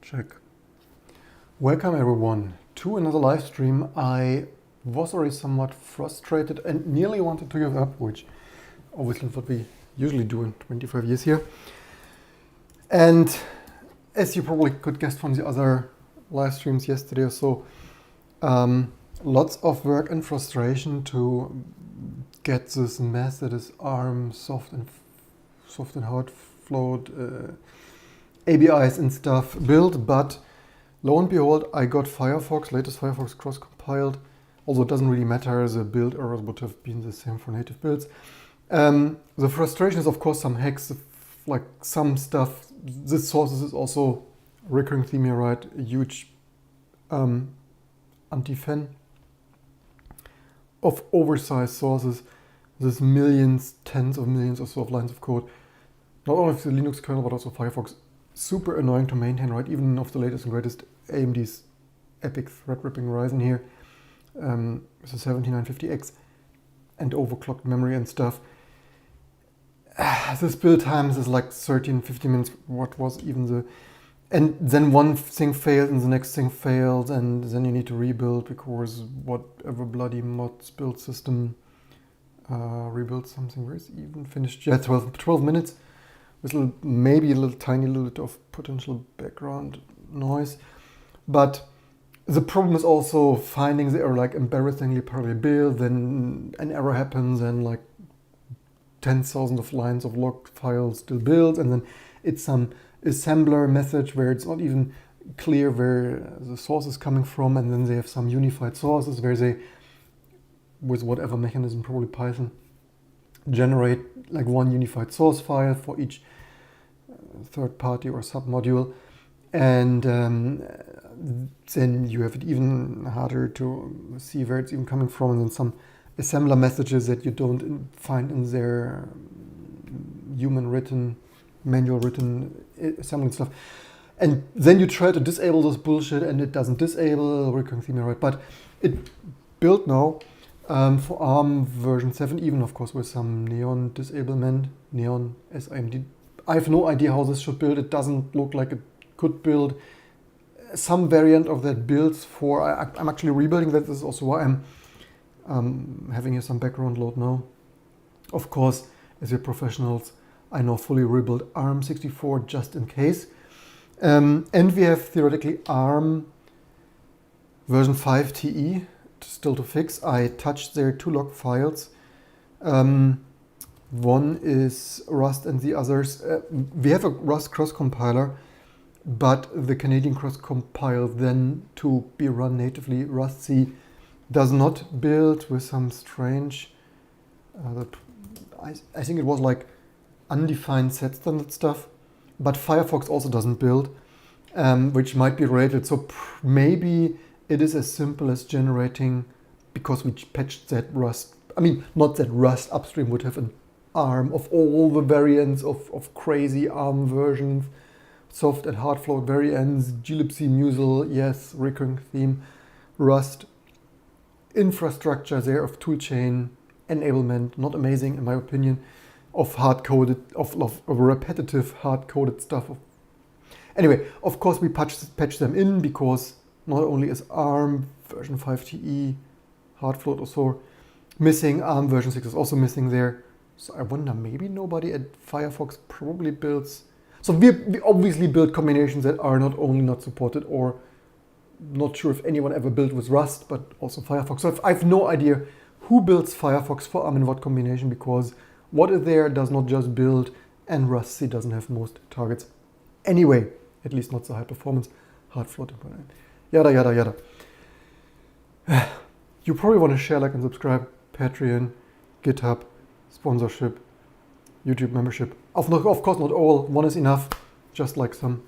Check. Welcome everyone to another live stream. I was already somewhat frustrated and nearly wanted to give up, which obviously is what we usually do in 25 years here. And as you probably could guess from the other live streams yesterday or so, lots of work and frustration to get this mess that is ARM soft and hard flowed ABIs and stuff built, but lo and behold, I got Firefox, latest Firefox cross-compiled, although it doesn't really matter, the build errors would have been the same for native builds. The frustration is of course some hacks, like some stuff. This sources is also recurring theme here, right? A huge anti-fan of oversized sources. There's millions, tens of millions or so of lines of code. Not only of the Linux kernel, but also Firefox. Super annoying to maintain, right? Even of the latest and greatest AMD's epic thread-ripping Ryzen here. It's a 7950X and overclocked memory and stuff. This build times is like 13, 15 minutes. What was even the... And then one thing failed and the next thing failed, and then you need to rebuild because whatever bloody mods build system rebuild something. Where is it even finished? Yeah, 12 minutes. With maybe a little tiny little bit of potential background noise. But the problem is also finding the error, like embarrassingly parallel build, then an error happens and like 10,000 of lines of log files still build, and then it's some assembler message where it's not even clear where the source is coming from, and then they have some unified sources where they, with whatever mechanism, probably Python, generate like one unified source file for each third party or submodule, and then you have it even harder to see where it's even coming from, and then some assembler messages that you don't find in their human written, manual written assembling stuff. And then you try to disable this bullshit and it doesn't disable, recurring theme, right? But it built now for ARM version 7, even of course with some neon disablement, neon SIMD. I have no idea how this should build. It doesn't look like it could build. Some variant of that builds for, I'm actually rebuilding that. This is also why I'm having here some background load now. Of course, as you're professionals, I now fully rebuild ARM64 just in case. And we have theoretically ARM version 5 TE still to fix. I touched their two log files. One is Rust and the others. We have a Rust cross-compiler, but the Canadian cross-compile then to be run natively Rust-C does not build with some strange, I think it was like undefined set standard stuff, but Firefox also doesn't build, which might be related. So maybe it is as simple as generating, because we patched that Rust, I mean, not that Rust upstream would have an ARM of all the variants of crazy ARM versions, soft and hard flow variants, glibc, musl, yes, recurring theme, Rust, infrastructure there of toolchain, enablement, not amazing in my opinion, of hard-coded, of repetitive hard-coded stuff. Anyway, of course we patch them in because not only is ARM version 5 TE hard float also missing, ARM version 6 is also missing there. So I wonder, maybe nobody at Firefox probably builds. So we obviously build combinations that are not only not supported, or not sure if anyone ever built with Rust, but also Firefox. So I have no idea who builds Firefox for ARM in what combination, because what is there does not just build, and Rust-C doesn't have most targets. Anyway, at least not so high performance, hard floating, yada, yada, yada. You probably want to share, like, and subscribe, Patreon, GitHub, sponsorship, YouTube membership. Of course not all, one is enough, just like some,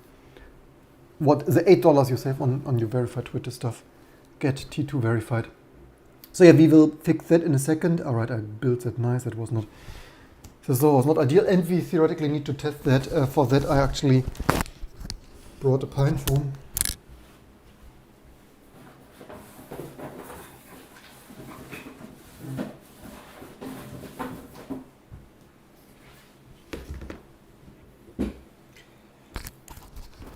the $8 you save on your verified Twitter stuff, get T2 verified. So yeah, we will fix that in a second. All right, I built that nice, that was not ideal, and we theoretically need to test that. For that I actually brought a pine phone.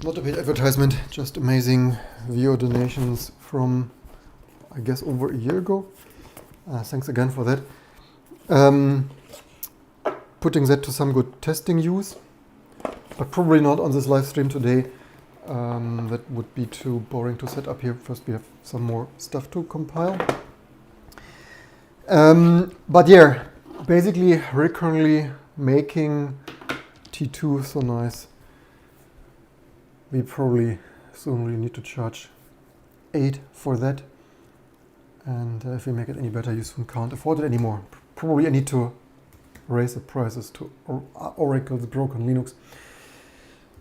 not a paid advertisement, just amazing video donations from, I guess, over a year ago. Thanks again for that. Putting that to some good testing use, but probably not on this live stream today. That would be too boring to set up here. First we have some more stuff to compile. But yeah, basically recurrently making T2 so nice. We probably soon really need to charge 8 for that. And if we make it any better, you soon can't afford it anymore. Probably I need to raise the prices to Oracle, the broken Linux.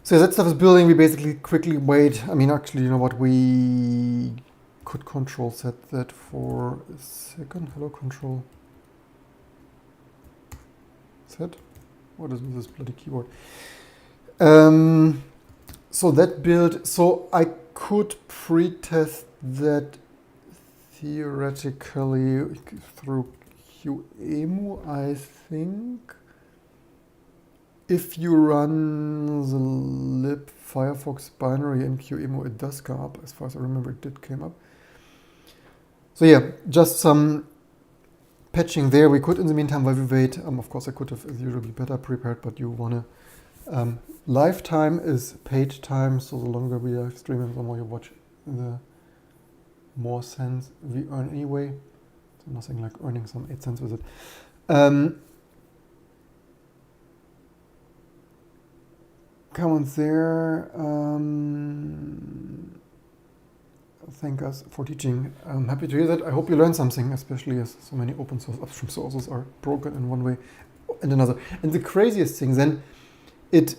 So that stuff is building. We basically quickly wait. I mean, actually, you know what? We could control set that for a second. Hello, control set. What is with this bloody keyboard? So that build. So I could pre-test that theoretically through QEMU, I think. If you run the lib Firefox binary in QEMU, it does come up. As far as I remember, it did come up. So yeah, just some patching there. We could, in the meantime, while we wait, of course, I could have, as usual, be better prepared, but you want to... live time is paid time, so the longer we live stream, the more you watch, the more cents we earn anyway. So nothing like earning some 8 cents with it. Comments there. Thank us for teaching. I'm happy to hear that. I hope you learned something, especially as so many open source upstream sources are broken in one way and another. And the craziest thing then, it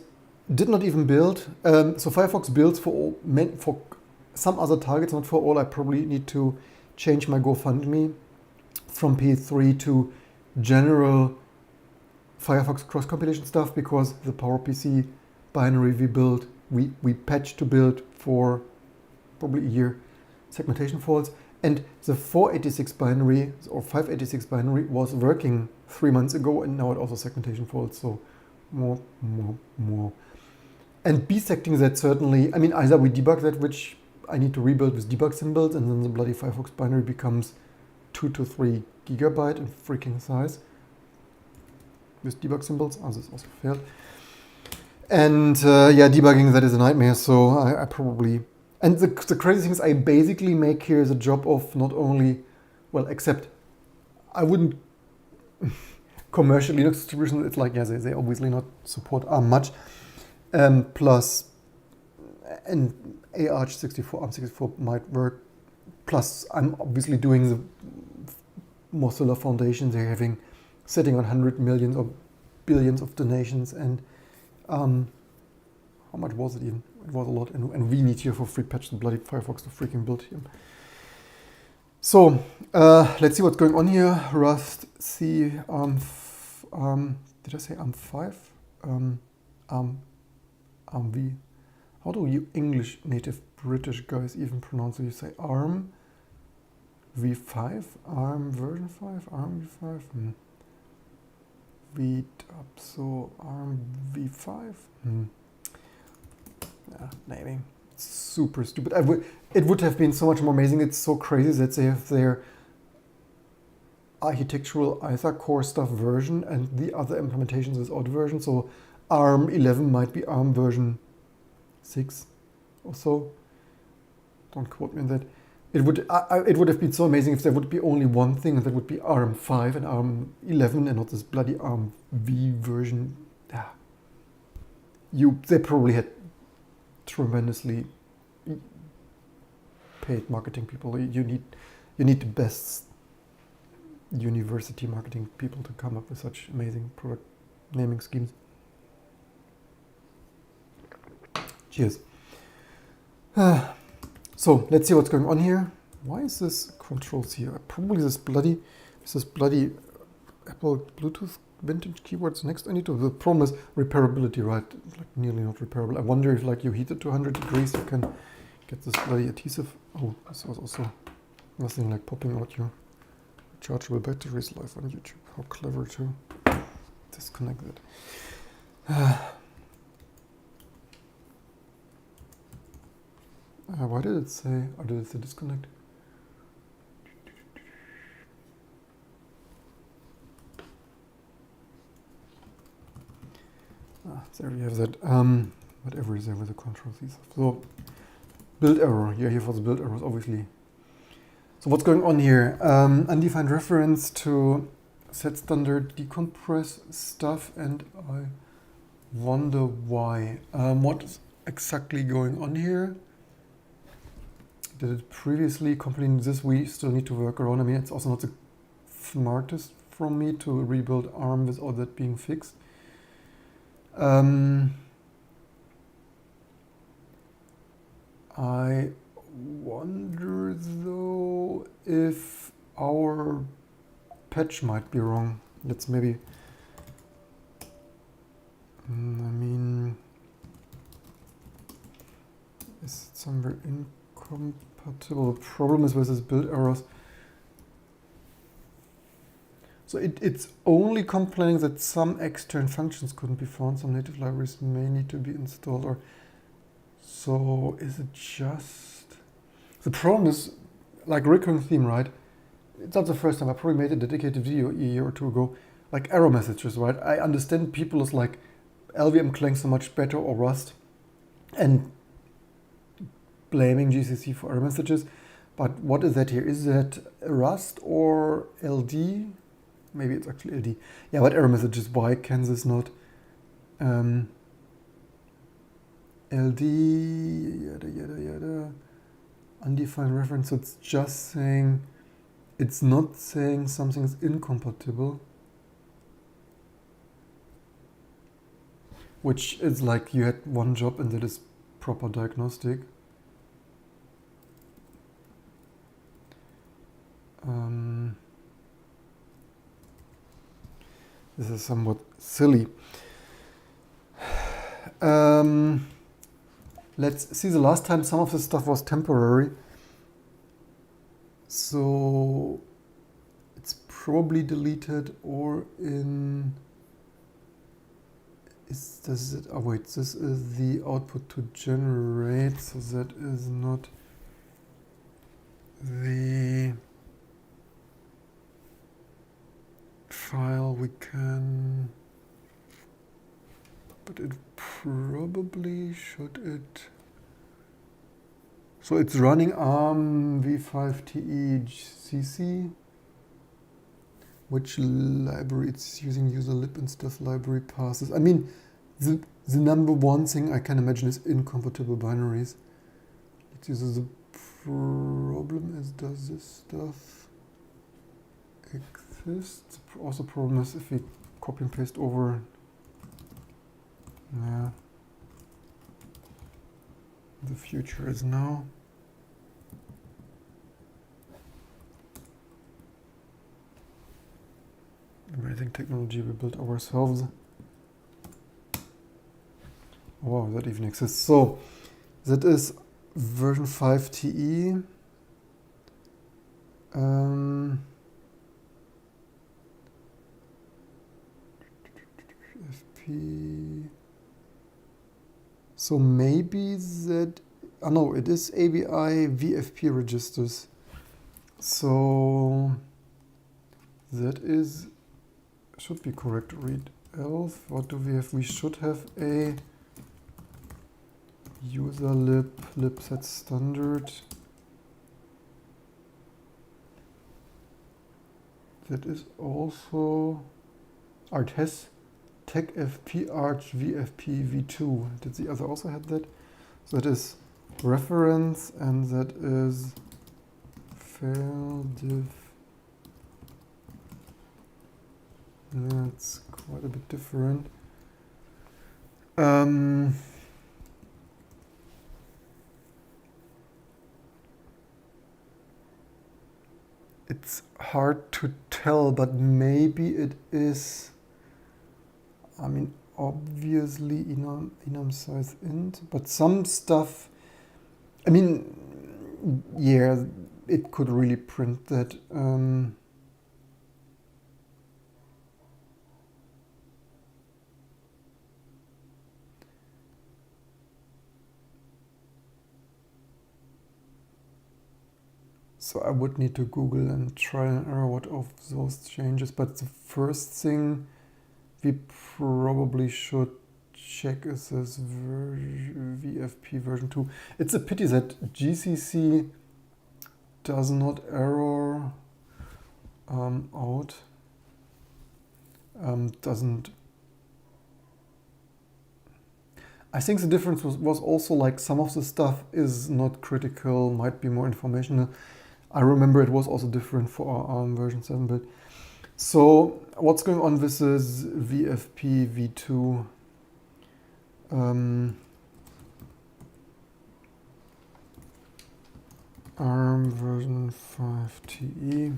did not even build. So Firefox builds for all, for some other targets, not for all. I probably need to change my GoFundMe from P3 to general Firefox cross-compilation stuff, because the PowerPC binary we built, we patched to build for probably a year segmentation faults, and the 486 binary or 586 binary was working 3 months ago, and now it also segmentation faults. So more. And bisecting that certainly, I mean, either we debug that, which I need to rebuild with debug symbols, and then the bloody Firefox binary becomes 2 to 3 gigabyte in freaking size with debug symbols. Oh, this also failed. And yeah, debugging that is a nightmare. So I probably, and the crazy thing is, I basically make here is a job of not only, well, except I wouldn't commercial Linux distributions. It's like, yeah, they obviously not support ARM much. Plus, and ARMv6, ARMv6 might work. Plus, I'm obviously doing the Mozilla Foundation. They're having, sitting on 100 million or billions of donations, and how much was it even? It was a lot, and we need here for free patch the bloody Firefox to freaking build him. So let's see what's going on here. Rust C did I say ARM5? ARMv. How do you English native British guys even pronounce it? You say ARM v5, ARM version 5, ARM v5. V-up, so ARM v5. Yeah, naming. Super stupid. It would have been so much more amazing. It's so crazy that they have their architectural either core stuff version and the other implementations is odd version. So ARM 11 might be ARM version 6 or so. Don't quote me on that. It would have been so amazing if there would be only one thing, and that would be ARM 5 and ARM 11 and not this bloody ARM V version. Yeah. They probably had tremendously paid marketing people. You need the best university marketing people to come up with such amazing product naming schemes. Cheers. So let's see what's going on here. Why is this controls here? Probably this bloody Apple Bluetooth vintage keyboards next. I need to. The problem is repairability, right? Like nearly not repairable. I wonder if like you heat it to 100 degrees, you can get this bloody adhesive. Oh, this was also nothing like popping out your rechargeable batteries live on YouTube. How clever to disconnect that. Why did it say, or did it say disconnect? There you have that. Whatever is there with the Control-C stuff. So, build error. Yeah, here for the build errors, obviously. So what's going on here? Undefined reference to set standard decompress stuff, and I wonder why. What is exactly going on here? Did it previously completing this? We still need to work around. I mean, it's also not the smartest from me to rebuild ARM without that being fixed. I wonder though if our patch might be wrong. Let's maybe, I mean, is it somewhere incompatible? The problem is with this build errors. So it's only complaining that some external functions couldn't be found. Some native libraries may need to be installed, or so is it just... The problem is, like recurring theme, right? It's not the first time. I probably made a dedicated video a year or two ago, like error messages, right? I understand people is like, LVM clang so much better, or Rust, and blaming GCC for error messages. But what is that here? Is that Rust or LD? Maybe it's actually LD. Yeah, but error messages, why can this not? LD, yada, yada, yada. Undefined reference, so it's just saying, it's not saying something is incompatible. Which is like you had one job and that is proper diagnostic. This is somewhat silly. Let's see, the last time some of this stuff was temporary. So it's probably deleted or in... Does it... Oh wait, this is the output to generate, so that is not the file we can... But it probably should it... So it's running ARMv6 CC. Which library it's using? User lib and stuff library passes. I mean, the number one thing I can imagine is incompatible binaries. It uses the problem is, does this stuff exist? Also problem is if we copy and paste over. Yeah. The future is now. Amazing technology we built ourselves. Wow, that even exists. So that is version 5 TE. FP. So maybe that, oh no, it is ABI VFP registers. So that is, should be correct. Read else. What do we have? We should have a user lib set standard. That is also art has techfp arch vfp v2. Did the other also have that? So that is reference, and that is fail diff. That's quite a bit different. It's hard to tell, but maybe it is. I mean, obviously enum size int, but some stuff. I mean, yeah, it could really print that. So I would need to Google and try and error what of those changes. But the first thing we probably should check is this VFP version 2. It's a pity that GCC does not error out. Doesn't. I think the difference was also like some of the stuff is not critical, might be more informational. I remember it was also different for our ARM version 7 build. So what's going on with this VFP v2? ARM version 5 TE.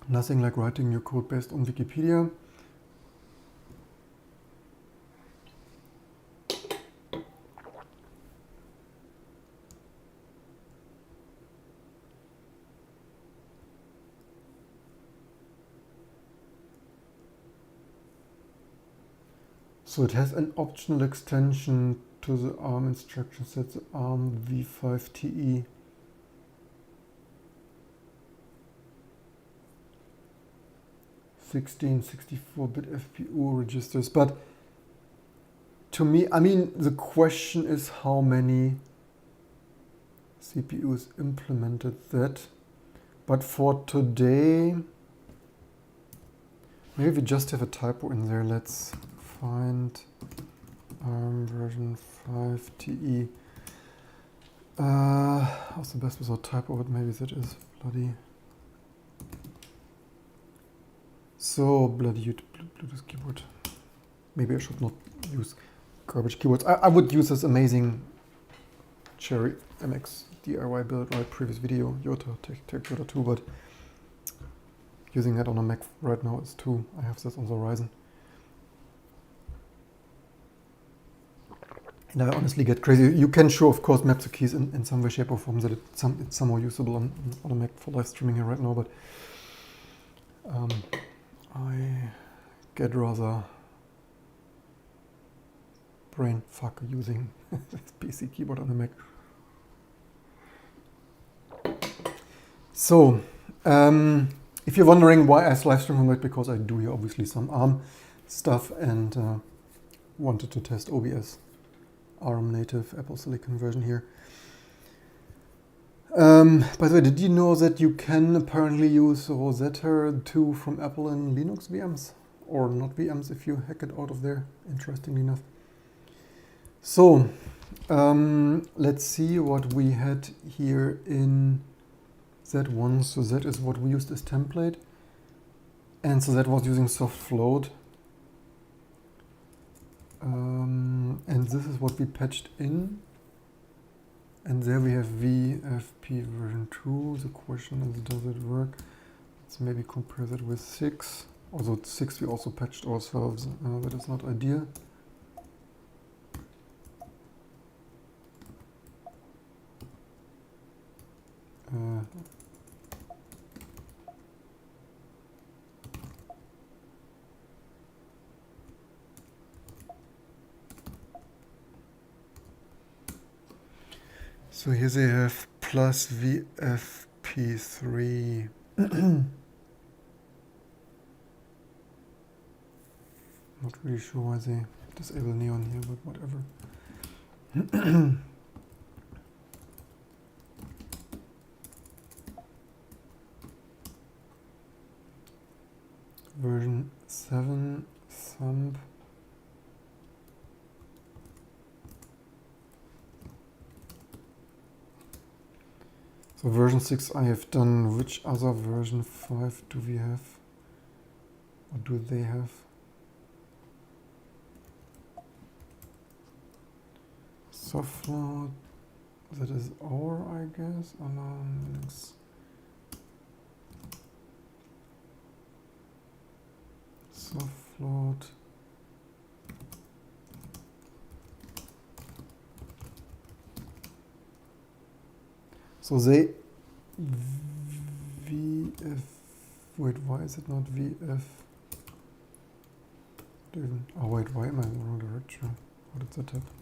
Nothing like writing your code based on Wikipedia. So it has an optional extension to the ARM instruction set, the ARMv6 TE. (16, 64-bit FPU registers), but to me, I mean, the question is how many CPUs implemented that. But for today, maybe we just have a typo in there. Let's find ARM version 5 TE. How's the best without typo? But maybe that is bloody. So bloody Bluetooth keyboard. Maybe I should not use garbage keyboards. I would use this amazing Cherry MX DIY build, right? Previous video, Yota, Tech Yota 2, but using that on a Mac right now is too. I have this on the Horizon. And I honestly get crazy. You can show, of course, map the keys in some way, shape, or form that it's somehow usable on a Mac for live streaming here right now, but I get rather brain fuck using this PC keyboard on a Mac. So, if you're wondering why I live stream on Mac, because I do here obviously some ARM stuff and wanted to test OBS, ARM native Apple Silicon version here. By the way, did you know that you can apparently use Rosetta 2 from Apple in Linux VMs? Or not VMs if you hack it out of there, interestingly enough. So, let's see what we had here in Z1. So that is what we used as template. And so that was using soft float. And this is what we patched in. And there we have VFP version 2. The question is, does it work? Let's maybe compare that with 6. Although 6 we also patched ourselves. That is not ideal. So here they have plus VFP3. Not really sure why they disable neon here, but whatever. Version 7 thumb. So version 6 I have done. Which other version 5 do we have? Or do they have? Softload. That is our, I guess. Oh no, Linux. Softload. So they VF, wait, why is it not VF? Oh wait, why am I in the wrong direction? How did that happen?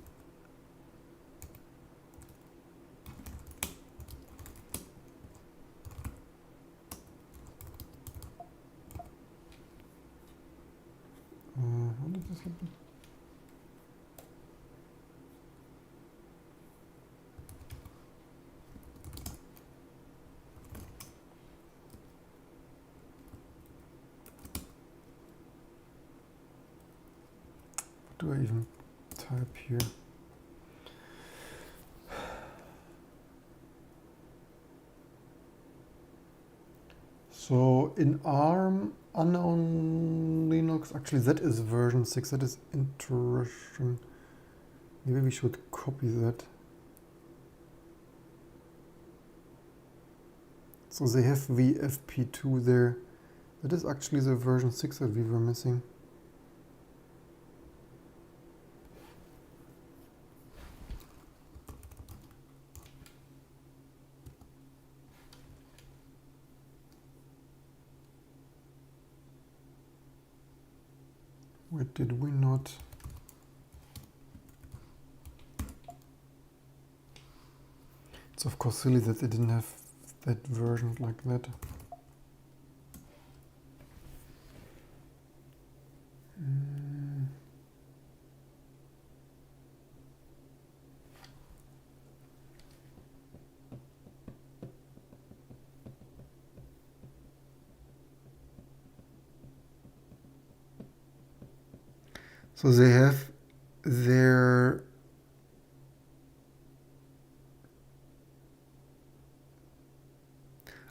What do I even type here? So in ARM, unknown Linux, actually that is version 6, that is interesting. Maybe we should copy that. So they have VFP2 there. That is actually the version 6 that we were missing. Where did we not? It's of course silly that they didn't have that version like that. So they have their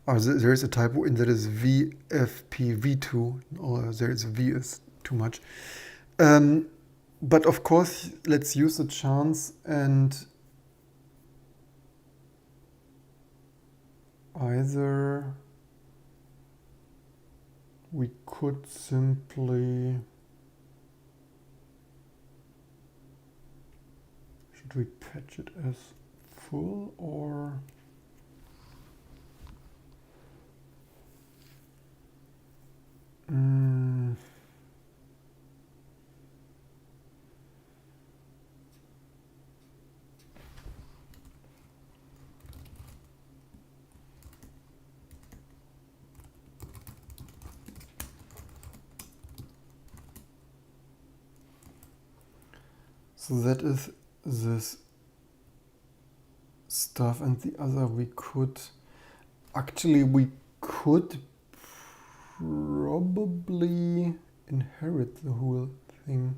there is a typo in that is VFPv2, or there is V is too much. But of course, let's use the chance and either we could simply, should we patch it as full or? So that is this stuff, and the other we could probably inherit the whole thing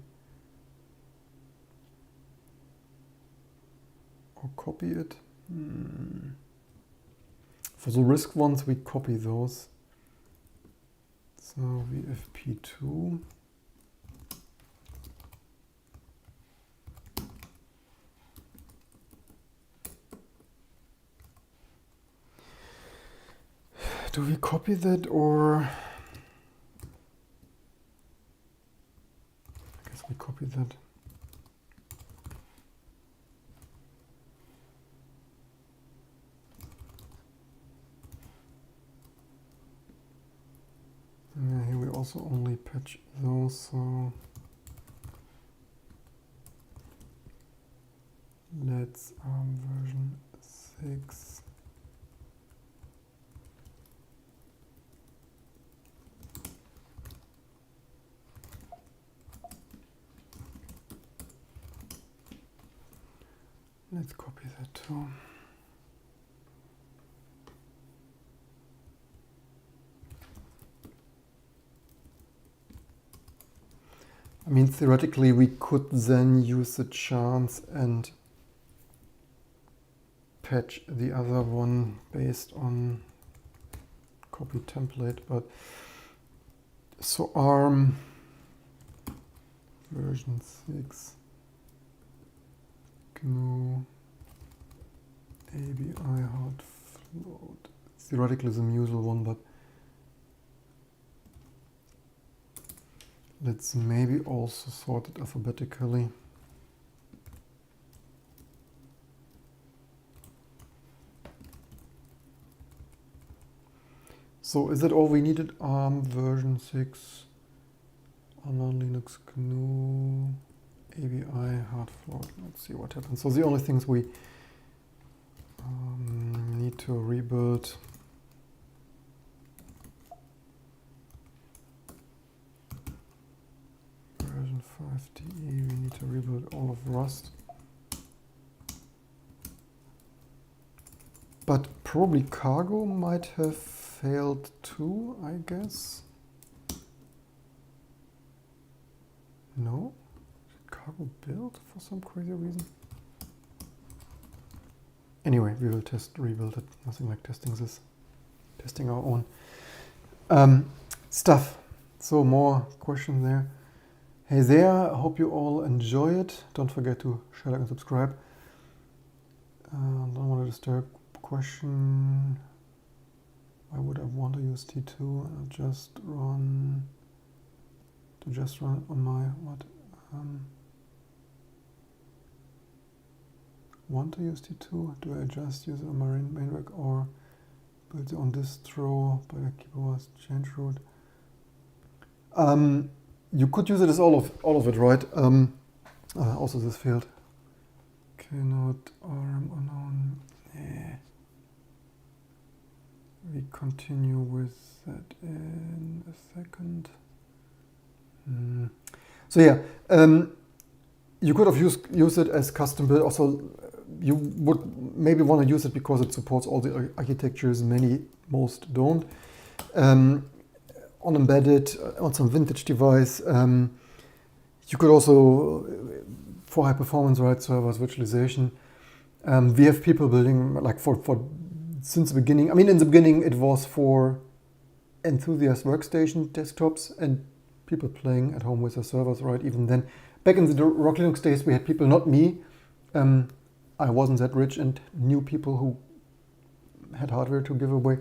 or copy it. For the risk ones, we copy those. So VFP2. Do we copy that, or I guess we copy that. Yeah, here we also only patch those, so let's version 6. Let's copy that too. I mean, theoretically, we could then use the chance and patch the other one based on copy template, but so ARM version 6. GNU ABI hard float. Theoretically, the usual one, but let's maybe also sort it alphabetically. So is that all we needed? ARM version 6, unknown Linux, GNU, ABI, hard float. Let's see what happens. So the only things we need to rebuild. Version 5.de, we need to rebuild all of Rust. But probably Cargo might have failed too, I guess. No? to build for some crazy reason. Anyway, we will rebuild it. Nothing like testing our own stuff. So more questions there. Hey there, I hope you all enjoy it. Don't forget to share, like, and subscribe. Don't want to disturb. Question: why would I want to use T2? I'll just run on my what? Want to use T2? Do I just use it on my main work or build it on distro by a keyboard change root? You could use it as all of it, right? Also this field. Cannot ARM unknown. We continue with that in a second. So yeah, you could have used it as custom build. Also, you would maybe want to use it because it supports all the architectures. Most don't. On embedded, on some vintage device. You could also, for high performance, right, servers, virtualization. We have people building like for since the beginning. I mean, in the beginning, it was for enthusiast workstation desktops and people playing at home with their servers, right? Even then, back in the Rock Linux days, we had people, not me. I wasn't that rich and knew people who had hardware to give away.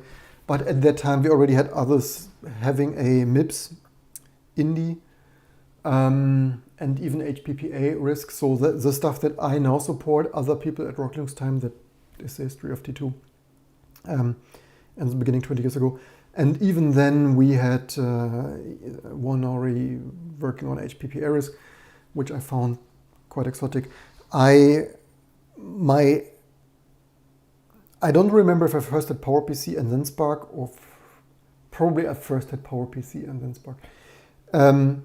But at that time, we already had others having a MIPS Indie and even HPPA risk. So the stuff that I now support, other people at Rock Linux time, that is the history of T2. And the beginning 20 years ago. And even then we had one already working on HPPA risk, which I found quite exotic. I don't remember if I first had PowerPC and then Spark, or probably I first had PowerPC and then Spark. And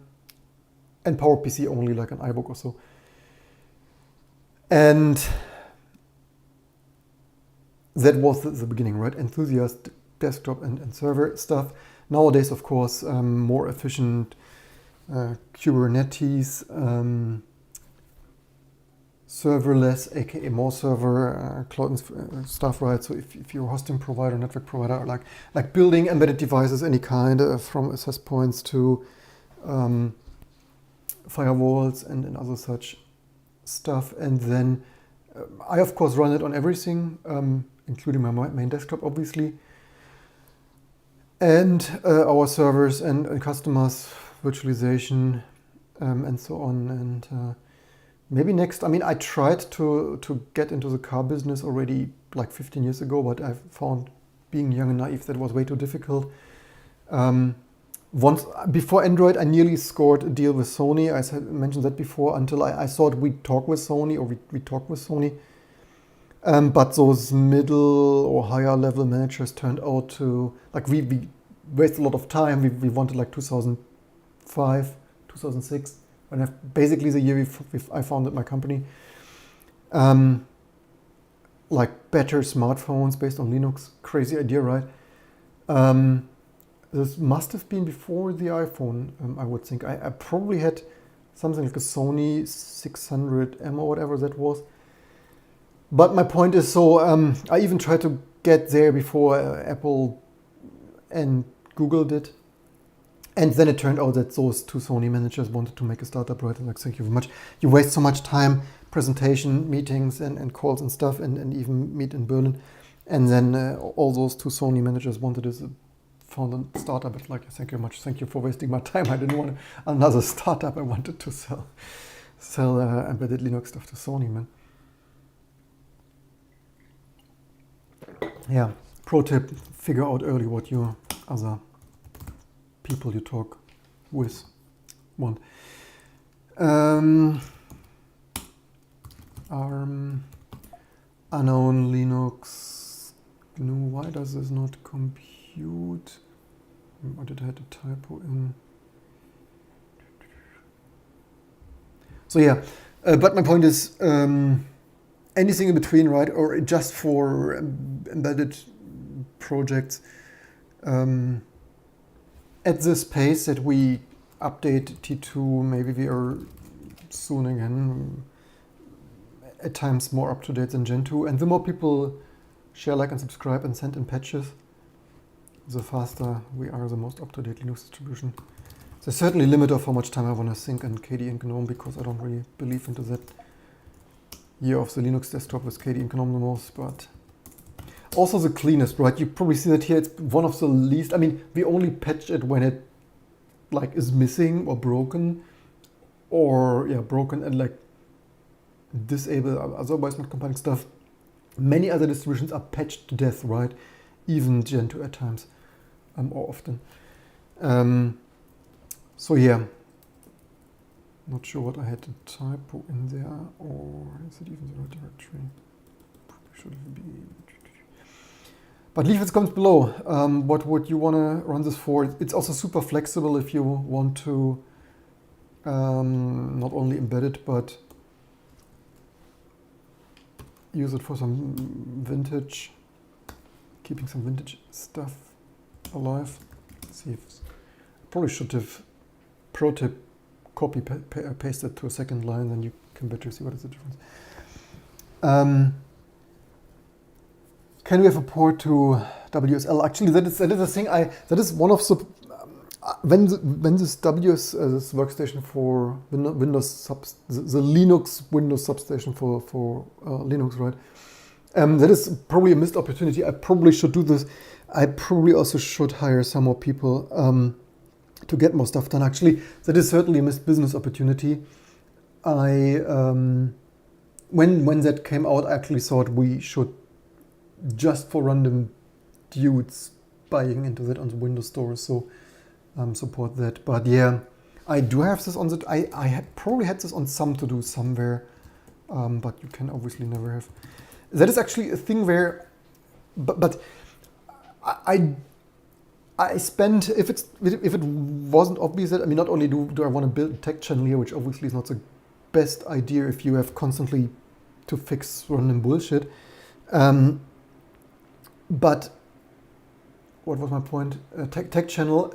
PowerPC only like an iBook or so. And that was the beginning, right? Enthusiast desktop and server stuff. Nowadays, of course, more efficient Kubernetes, serverless, aka more server, cloud stuff, right? So if you're a hosting provider, network provider, like building embedded devices, any kind, from access points to firewalls and other such stuff, and then I of course run it on everything, including my main desktop, obviously, and our servers and customers, virtualization, and so on. And maybe next, I mean, I tried to get into the car business already like 15 years ago, but I found, being young and naive, that was way too difficult. Once before Android, I nearly scored a deal with Sony. I mentioned that before, until I thought we'd talk with Sony, or we talked with Sony. But those middle or higher level managers turned out to, like, we wasted a lot of time. We wanted like 2005, 2006, when basically the year I founded my company. Like better smartphones based on Linux. Crazy idea, right? This must have been before the iPhone, I would think. I probably had something like a Sony 600M or whatever that was. But my point is, so I even tried to get there before Apple and Google did. And then it turned out that those two Sony managers wanted to make a startup, right? And like, thank you very much. You waste so much time, presentation, meetings and calls and stuff, and even meet in Berlin. And then all those two Sony managers wanted to found a startup. It's like, thank you very much. Thank you for wasting my time. I didn't want another startup. I wanted to sell embedded Linux stuff to Sony, man. Yeah, pro tip, figure out early what your other people you talk with want. ARM, unknown Linux, GNU, why does this not compute? Or did I have a typo in? So yeah, but my point is, anything in between, right? Or just for embedded projects, at this pace that we update T2, maybe we are soon again, at times more up to date than Gentoo. And the more people share, like, and subscribe and send in patches, the faster we are the most up to date Linux distribution. There's certainly a limit of how much time I want to sink in KDE and GNOME, because I don't really believe into that year of the Linux desktop with KDE and GNOME the most, but also the cleanest, right? You probably see that here. It's one of the least. I mean, we only patch it when it like is missing or broken, or broken and like disable otherwise not compiling stuff. Many other distributions are patched to death, right? Even Gentoo at times, or often. So yeah, not sure what I had to typo in there, or is it even the right directory? Probably should it be. But leave its comments below. What would you want to run this for? It's also super flexible if you want to not only embed it, but use it for some vintage, keeping some vintage stuff alive. Let's see if probably should have pro tip copy paste it to a second line, then you can better see what is the difference. Can we have a port to WSL? Actually, that is a thing. That is one of the when this this workstation for Windows the Linux Windows substation for Linux, right? That is probably a missed opportunity. I probably should do this. I probably also should hire some more people to get more stuff done. Actually, that is certainly a missed business opportunity. I when that came out, I actually thought we should, just for random dudes buying into that on the Windows Store, so support that. But yeah, I do have this on the. I probably had this on some to do somewhere, but you can obviously never have. That is actually a thing where, but I spent, if it wasn't obvious that, I mean, not only do I want to build a tech channel here, which obviously is not the best idea if you have constantly to fix random bullshit. But what was my point? Tech channel.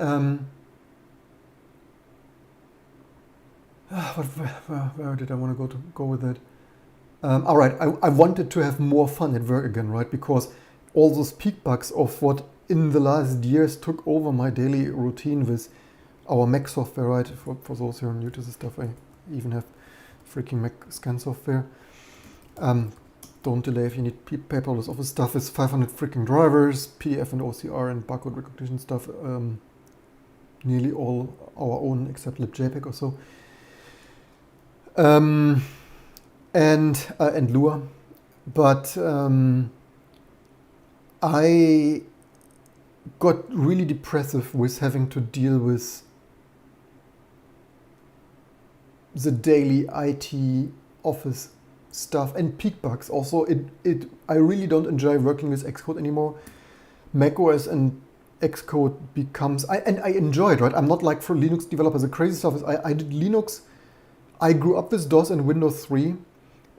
Where did I want to go with that? All right, I wanted to have more fun at work again, right? Because all those peak bugs of what in the last years took over my daily routine with our Mac software, right? For those who are new to this stuff, I even have freaking Mac scan software. Don't delay if you need paperless office stuff. It's 500 freaking drivers, PDF and OCR and barcode recognition stuff. Nearly all our own except libjpeg or so. And Lua. But I got really depressive with having to deal with the daily IT office stuff and peak bugs. Also, I really don't enjoy working with Xcode anymore. macOS and Xcode becomes, I enjoy it, right? I'm not like for Linux developers. The crazy stuff is I did Linux. I grew up with DOS and Windows 3.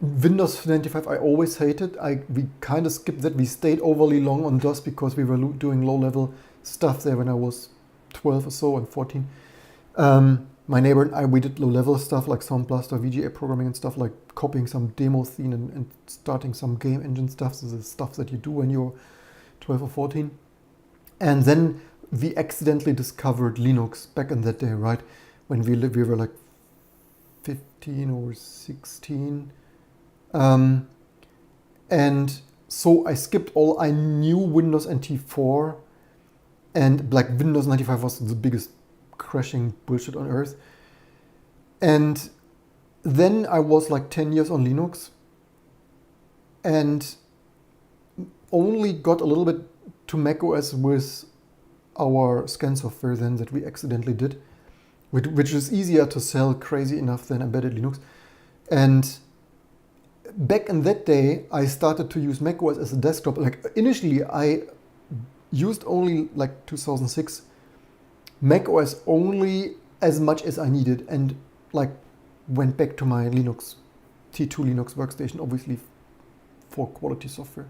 Windows 95 I always hated. We kind of skipped that. We stayed overly long on DOS because we were doing low-level stuff there when I was 12 or so and 14. My neighbor and I, we did low-level stuff like Sound Blaster, VGA programming and stuff, like copying some demo scene and starting some game engine stuff. So the stuff that you do when you're 12 or 14. And then we accidentally discovered Linux back in that day, right? When we were like 15 or 16. And so I skipped all. I knew Windows NT 4 and like Windows 95 was the biggest crashing bullshit on earth. And then I was like 10 years on Linux and only got a little bit to macOS with our scan software then that we accidentally did, which is easier to sell, crazy enough, than embedded Linux. And back in that day, I started to use macOS as a desktop. Like initially, I used only like 2006 macOS only as much as I needed, and like went back to my Linux T2 Linux workstation, obviously for quality software.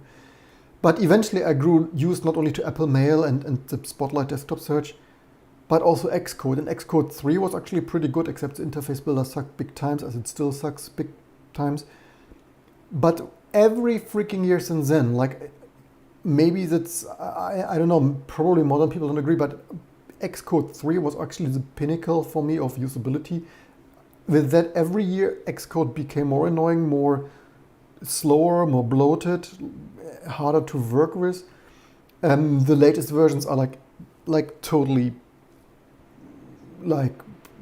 But eventually, I grew used not only to Apple Mail and the Spotlight desktop search, but also Xcode. And Xcode 3 was actually pretty good, except the interface builder sucked big times, as it still sucks big times. But every freaking year since then, like maybe that's, I don't know, probably modern people don't agree, but Xcode 3 was actually the pinnacle for me of usability. With that, every year Xcode became more annoying, more slower, more bloated, harder to work with. The latest versions are like totally, like,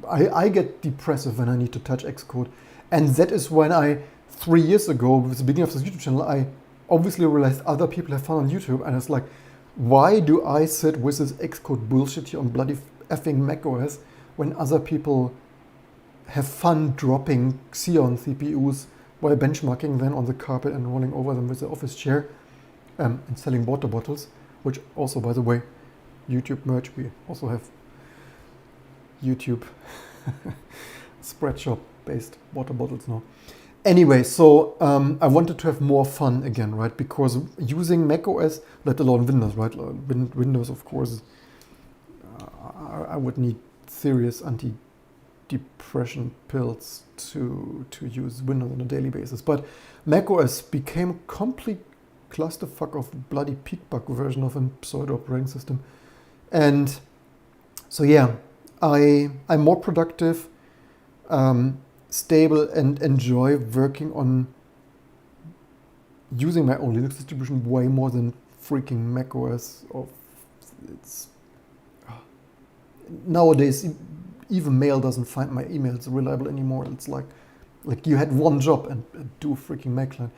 I get depressive when I need to touch Xcode. And that is when 3 years ago, with the beginning of this YouTube channel, I obviously realized other people have fun on YouTube, and it's like, why do I sit with this Xcode bullshit here on bloody effing macOS when other people have fun dropping Xeon CPUs while benchmarking them on the carpet and rolling over them with the office chair, and selling water bottles, which also, by the way, YouTube merch, we also have YouTube spreadshop based water bottles now. Anyway, so I wanted to have more fun again, right? Because using macOS, let alone Windows, right? Windows, of course, I would need serious anti-depression pills to use Windows on a daily basis. But macOS became a complete clusterfuck of bloody peak bug version of a pseudo operating system. And so yeah, I'm more productive, stable, and enjoy working on using my own Linux distribution way more than freaking macOS. It's nowadays even mail doesn't find my emails reliable anymore. It's like you had one job and do freaking mail client.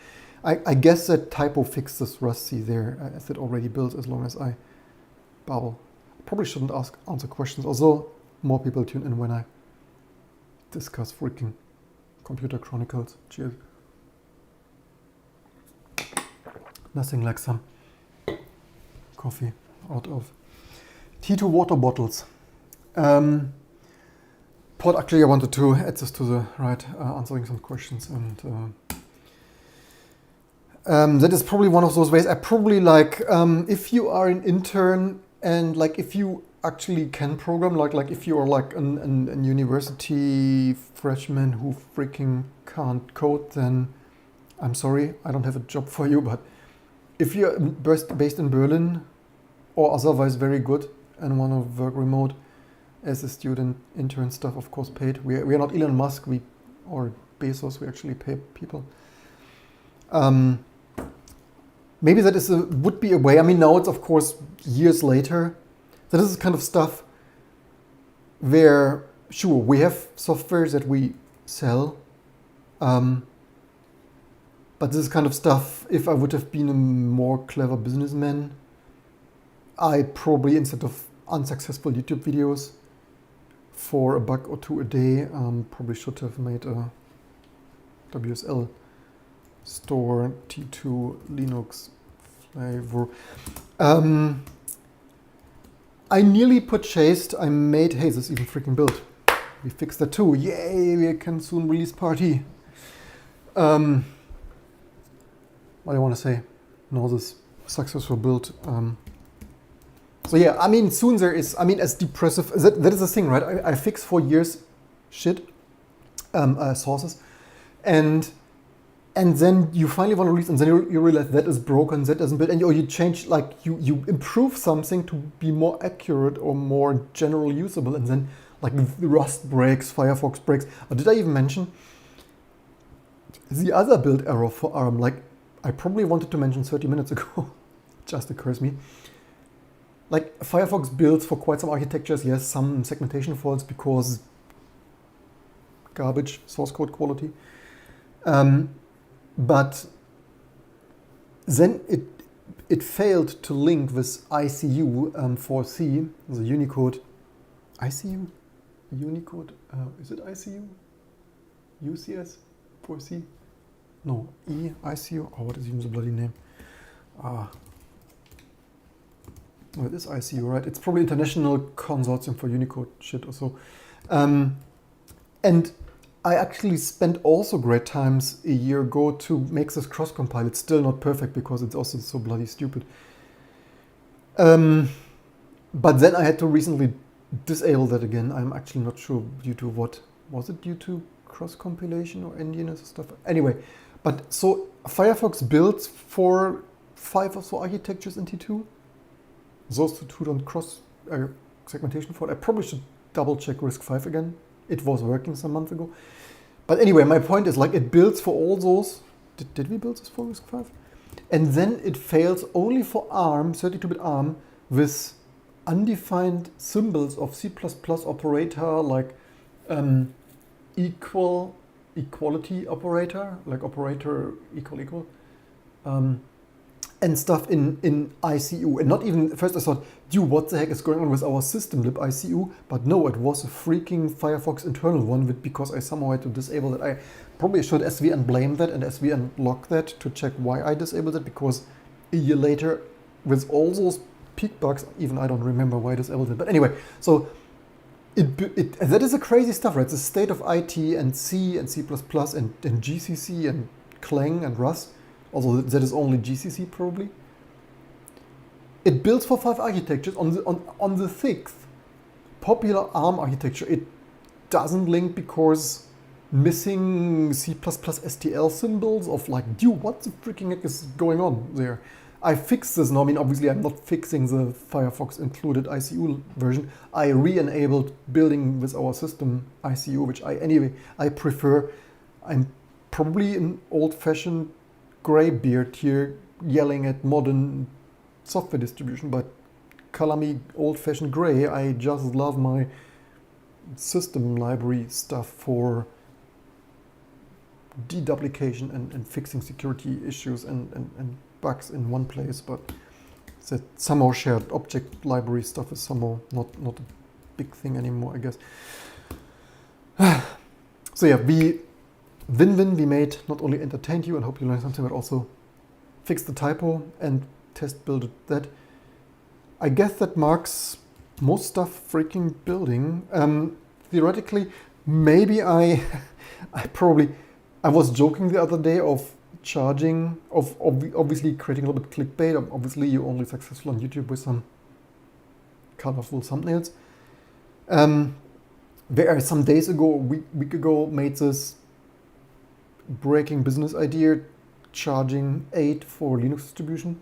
I guess that typo fixes Rusty there, as it already built, as long as I babble. Probably shouldn't answer questions, although more people tune in when I discuss freaking Computer Chronicles. Cheers. Nothing like some coffee out of T2 water bottles. Actually, I wanted to add this to the right, answering some questions, and that is probably one of those ways. I probably like, if you are an intern and like if you actually can program, like if you are like an university freshman who freaking can't code, then I'm sorry, I don't have a job for you. But if you're based in Berlin or otherwise very good and want to work remote as a student, intern stuff, of course, paid. We are not Elon Musk or Bezos. We actually pay people. Maybe that would be a way. I mean, now it's of course years later. So this is kind of stuff where, sure, we have software that we sell, but this is kind of stuff, if I would have been a more clever businessman, I probably, instead of unsuccessful YouTube videos for a buck or two a day, probably should have made a WSL store T2 Linux flavor. I nearly purchased, hey, this is even freaking built. We fixed that too. Yay, we can soon release party. What do I want to say? No, this successful build. So yeah, I mean, soon there is, I mean, as depressive, that is the thing, right? I fix for years shit, sources, and then you finally want to release, and then you realize that is broken, that doesn't build, and or you change, like you improve something to be more accurate or more generally usable, and then like Rust breaks, Firefox breaks. Or did I even mention the other build error for ARM? Like I probably wanted to mention 30 minutes ago, just occurs me. Like Firefox builds for quite some architectures, yes, some segmentation faults because garbage source code quality. But then it failed to link with ICU for C, the Unicode. ICU? Unicode? Is it ICU? UCS for C? No, ICU? Oh, what is even the bloody name? Well, it is ICU, right? It's probably International Consortium for Unicode shit or so. And I actually spent also great times a year ago to make this cross-compile. It's still not perfect because it's also so bloody stupid. But then I had to recently disable that again. I'm actually not sure due to what. Was it due to cross-compilation or NDNS stuff? Anyway, but so Firefox builds for 5 or so architectures in T2. Those two don't cross segmentation for it. I probably should double check RISC-V again. It was working some months ago. But anyway, my point is like it builds for all those. Did we build this for RISC-V? And then it fails only for ARM, 32-bit ARM, with undefined symbols of C++ operator, like equality operator, like operator equal, and stuff in ICU. And not even, first I thought, dude, what the heck is going on with our system lib ICU? But no, it was a freaking Firefox internal one because I somehow had to disable it. I probably should svn blame that and svn log that to check why I disabled it, because a year later, with all those peak bugs, even I don't remember why I disabled it. But anyway, so that is a crazy stuff, right? It's a state of IT and C and C++ and GCC and Clang and Rust. Although that is only GCC probably. It builds for 5 architectures. On the 6th popular ARM architecture, it doesn't link because missing C++ STL symbols of like, dude, what the freaking heck is going on there? I fixed this now. I mean, obviously I'm not fixing the Firefox included ICU version. I re-enabled building with our system ICU, which I prefer. I'm probably an old-fashioned gray beard here yelling at modern software distribution, but color me old-fashioned gray. I just love my system library stuff for deduplication and fixing security issues and bugs in one place, but that somehow shared object library stuff is somehow not a big thing anymore, I guess. So yeah, we made not only entertained you and hope you learned something, but also fixed the typo and test build that. I guess that marks most stuff freaking building. Theoretically, maybe I was joking the other day of charging, of obviously creating a little bit clickbait. Obviously, you're only successful on YouTube with some colorful thumbnails. Where I some days ago, week ago, made this breaking business idea, charging 8 for Linux distribution.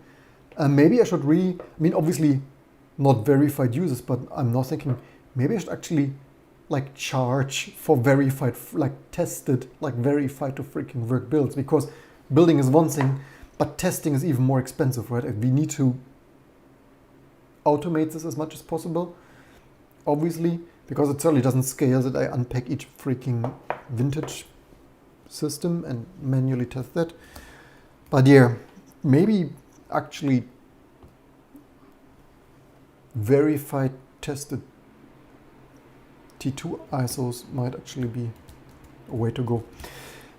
Maybe I should I mean, obviously not verified users, but I'm now thinking maybe I should actually like charge for verified, like tested, like verified to freaking work builds, because building is one thing, but testing is even more expensive, right? And we need to automate this as much as possible, obviously, because it certainly doesn't scale that I unpack each freaking vintage system and manually test that. But yeah, maybe actually verified tested T2 ISOs might actually be a way to go.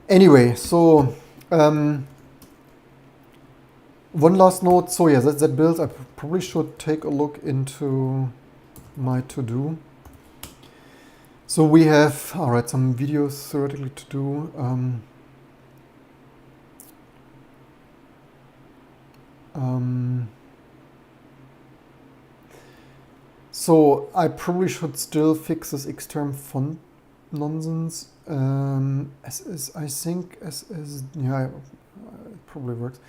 Anyway, so one last note. So yeah, that build. I probably should take a look into my to-do. So we have, all right, some videos theoretically to do. So I probably should still fix this extern font nonsense. SS, I think SS, yeah, it probably works.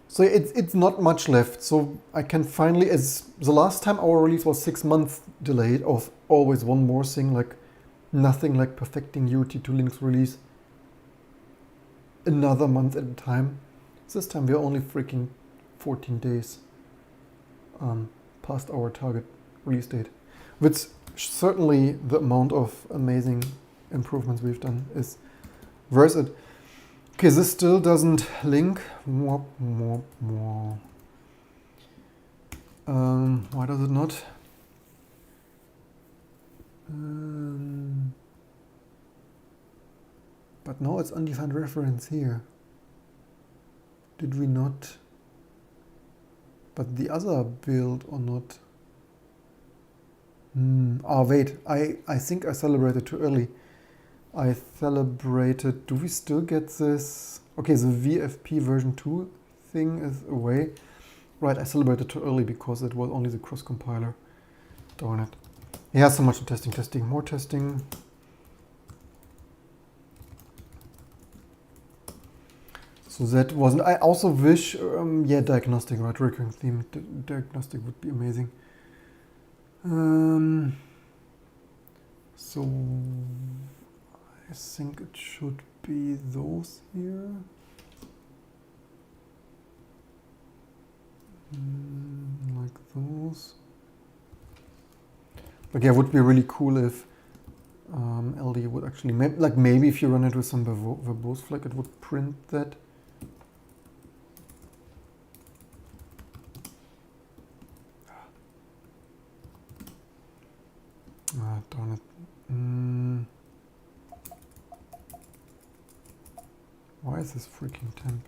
So it's not much left. So I can finally, as the last time our release was 6 months delayed, of always one more thing, like nothing like perfecting UT2 Linux release another month at a time. This time we're only freaking 14 days past our target release date, which certainly the amount of amazing improvements we've done is worth it. Okay, this still doesn't link. Why does it not? But now it's undefined reference here. Did we not? But the other build or not? Oh wait, I think I celebrated too early. I celebrated, do we still get this? Okay, the VFP version 2 thing is away. Right, I celebrated too early because it was only the cross compiler. Darn it. Yeah, so much testing, more testing. So that wasn't, I also wish, yeah, diagnostic, right, recurring theme, diagnostic would be amazing. So I think it should be those here. Like those. But yeah, it would be really cool if LD would actually, maybe if you run it with some verbose flag, it would print that. Ah, darn it. Why is this freaking temp?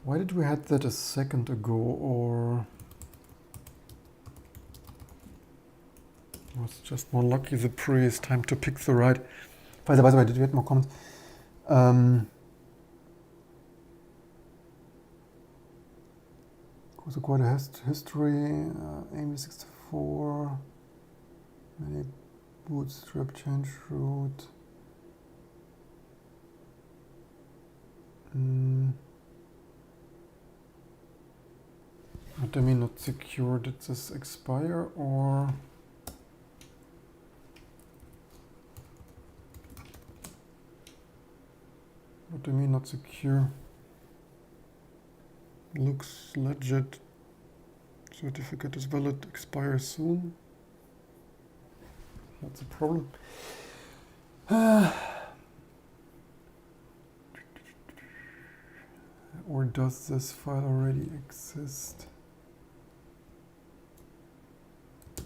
Why did we had that a second ago, or was just more lucky the previous time to pick the right? By the way, did you get more comments? Also quite a history, ARMv6, many bootstrap change root. What do you mean not secure? Did this expire or? What do you mean not secure? Looks legit. Certificate is valid, expires soon. That's a problem. Or does this file already exist?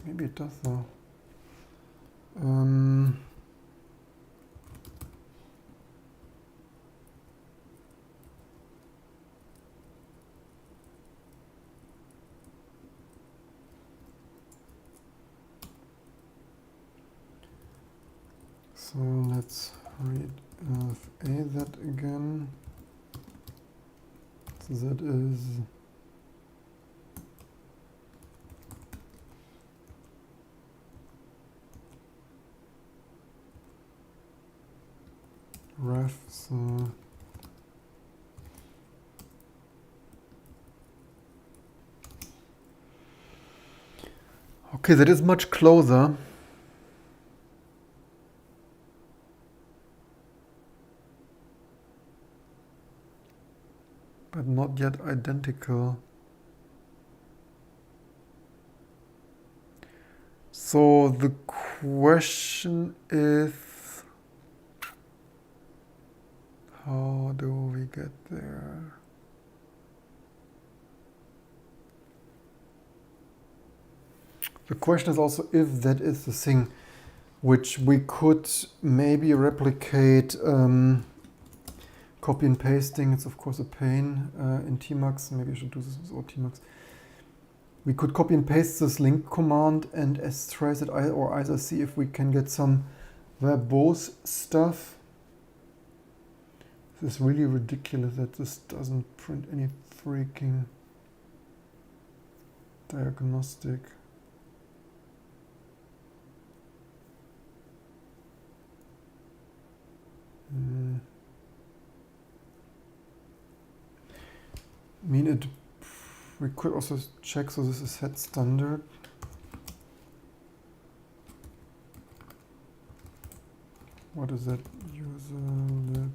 Maybe it does though. So let's read that again. So that is ref. So okay, that is much closer. But not yet identical. So the question is, how do we get there? The question is also if that is the thing which we could maybe replicate. Copy and pasting, it's of course a pain in Tmux. Maybe I should do this with Tmux. We could copy and paste this link command and trace it, or either see if we can get some verbose stuff. This is really ridiculous that this doesn't print any freaking diagnostic. I mean, we could also check, so this is set standard. What is that? User lib.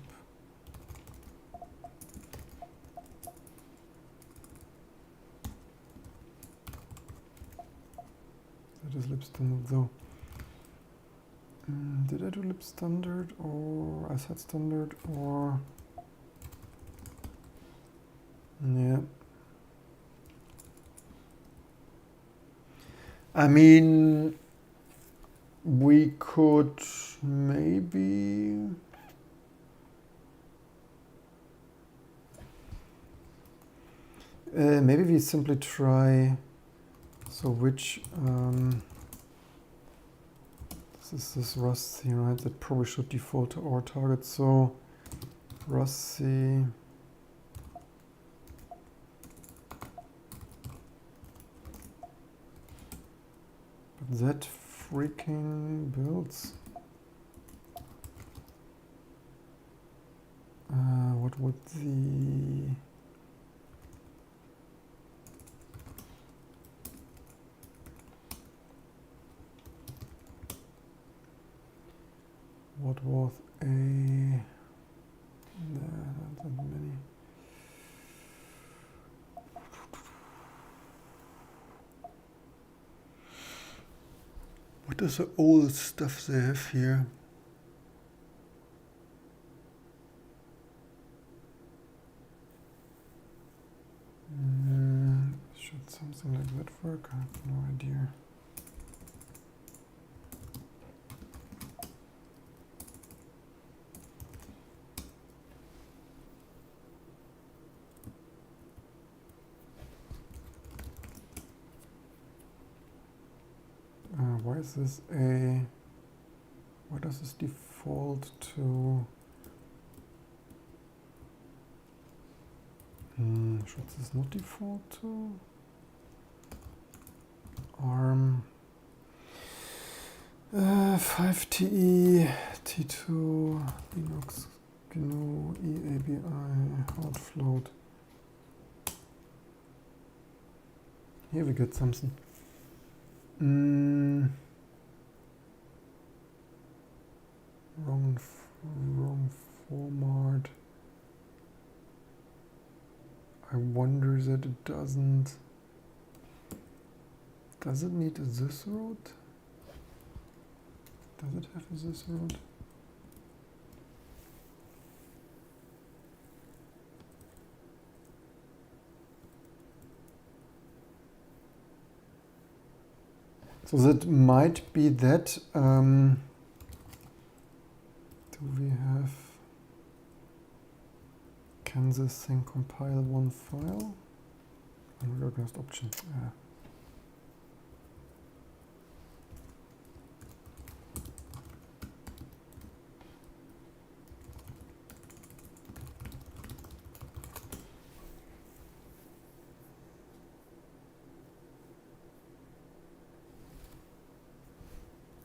That is lib standard though. Did I do lib standard or I set standard or? Yeah. I mean, we could maybe we simply try. So which this is Rusty, right? That probably should default to our target. So Rusty But that freaking builds. What would the... What was a... Nah, not that many. What is the old stuff they have here? Should something like that work? I have no idea. Why is this a... Why does this default to... should this not default to? ARM 5TE T2 Linux GNU EABI hard float. Here we get something. Wrong format. I wonder that it doesn't. Does it need this route? Does it have this route? So that might be that. Do we have... Can this thing compile one file? Unorganized option.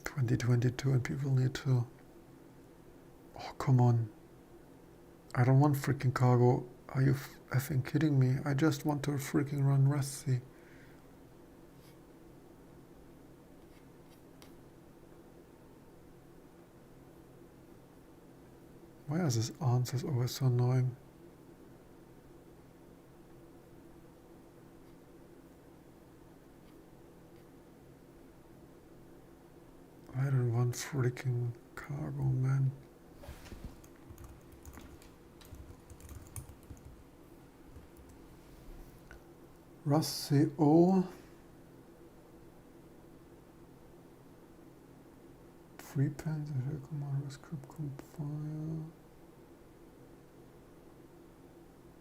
2022 and people need to... Oh, come on. I don't want freaking cargo. Are you effing kidding me? I just want to freaking run Rust-C. Why are these answers always so annoying? I don't want freaking cargo, man. Rust.co. Free pens, command script compile.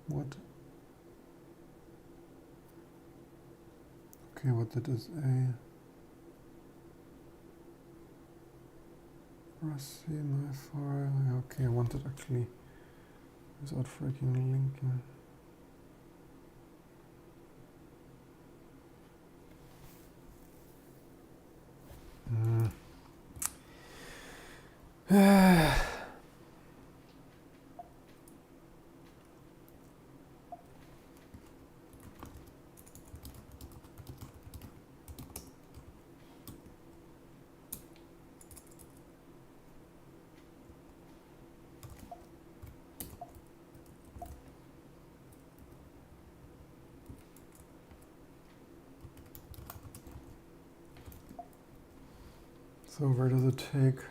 What? Okay, what that is a Rust.C my file. Okay, I want it actually without freaking linking. So where does it take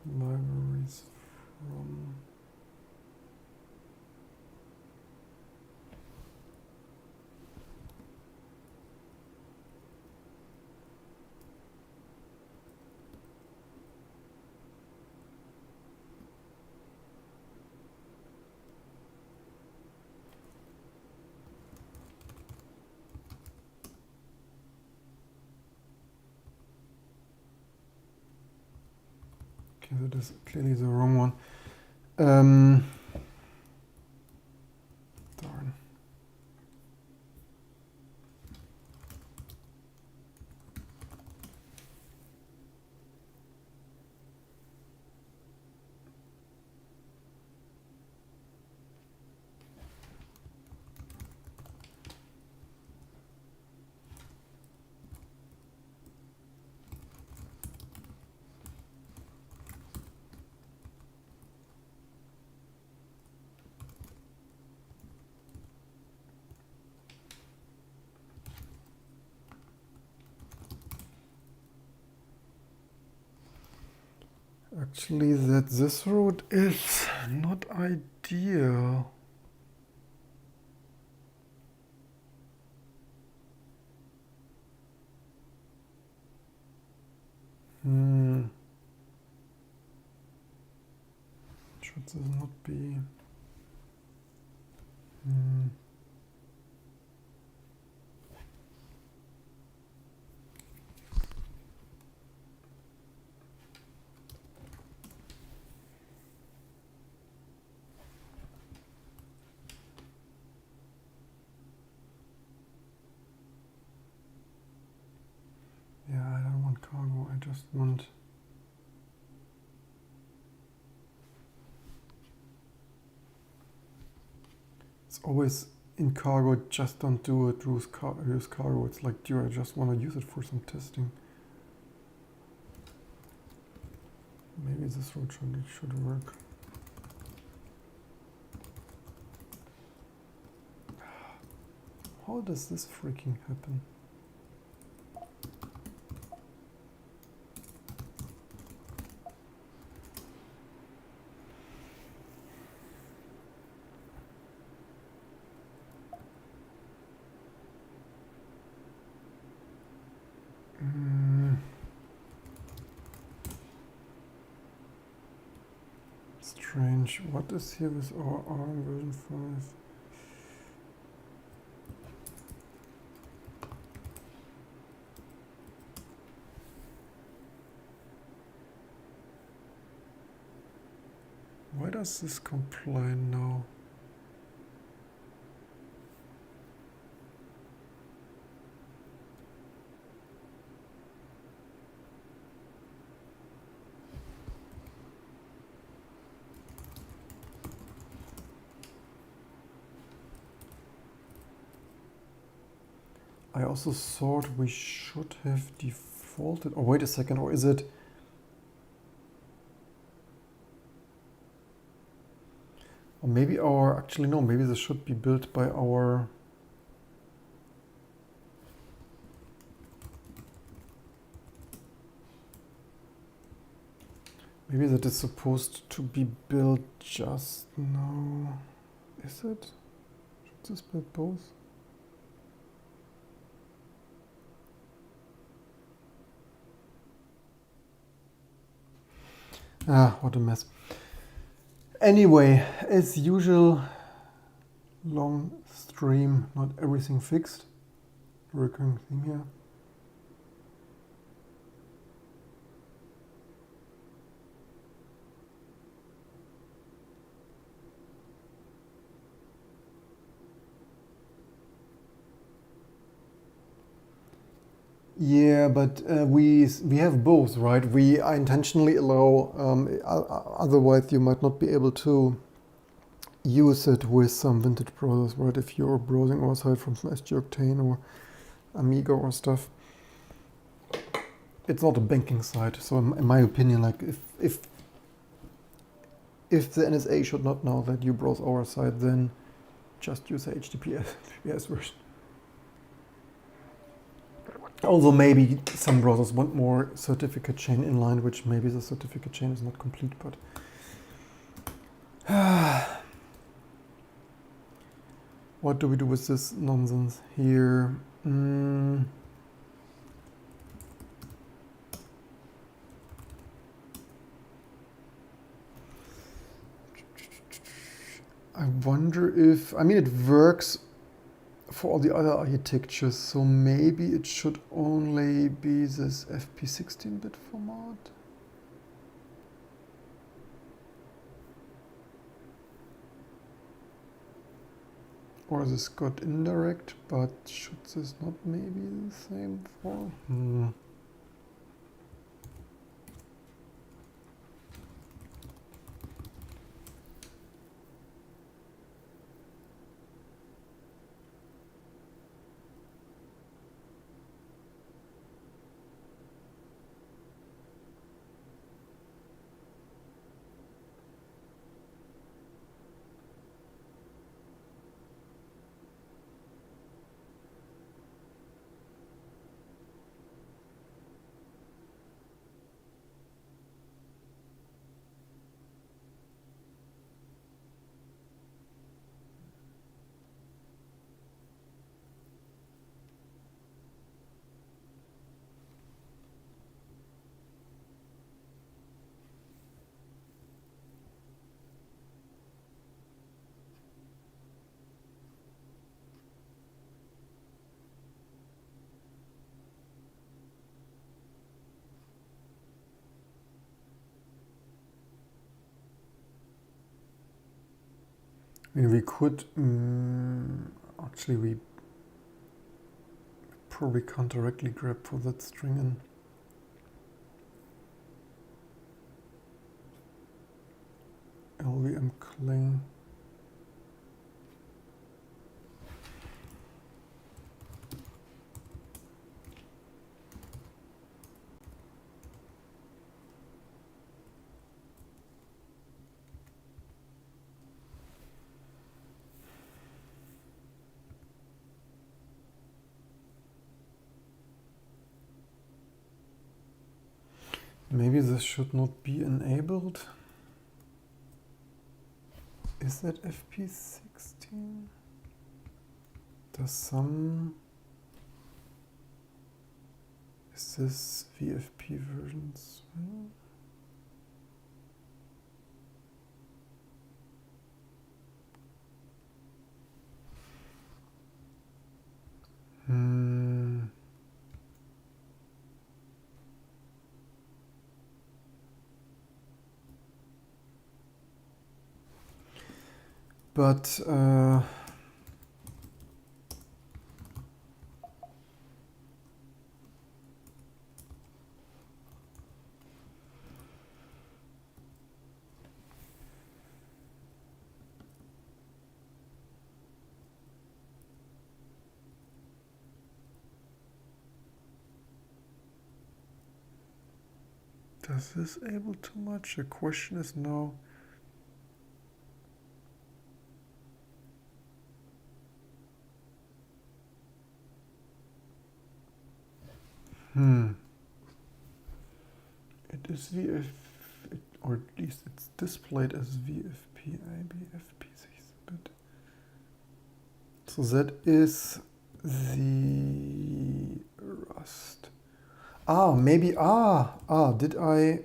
libraries from? Okay, that is clearly the wrong one. Darn. actually that this route is not ideal. Should this not be? Yeah, I don't want cargo, I just want... It's always in cargo, just don't do it, use cargo. It's like, dear, I just want to use it for some testing. Maybe this route should work. How does this freaking happen? Strange. What is here with our ARM version 5? Why does this complain now? I also thought we should have defaulted. Oh, wait a second, or is it? Or maybe our, actually no, maybe this should be built by our... Maybe that is supposed to be built just now. Is it? Should this build both? Ah, what a mess. Anyway, as usual, long stream, not everything fixed. Recurring theme here. Yeah, but we have both, right? We intentionally allow, otherwise you might not be able to use it with some vintage browsers, right? If you're browsing outside from some SG-Octane or Amiga or stuff. It's not a banking site, so in my opinion, like if the NSA should not know that you browse our site, then just use the HTTPS version. Although maybe some browsers want more certificate chain inline, which maybe the certificate chain is not complete, but... What do we do with this nonsense here? I wonder if... I mean, it works for all the other architectures, so maybe it should only be this FP16-bit format. Or this got indirect, but should this not maybe the same for? I mean, we could, actually we probably can't directly grab for that string in. LVM cling. Maybe this should not be enabled. Is that FP16? Does some... Is this VFP versions? But does this able too much? The question is no. It is VF, or at least it's displayed as VFP, IBFP6 bit. So that is the Rust. Maybe, did I,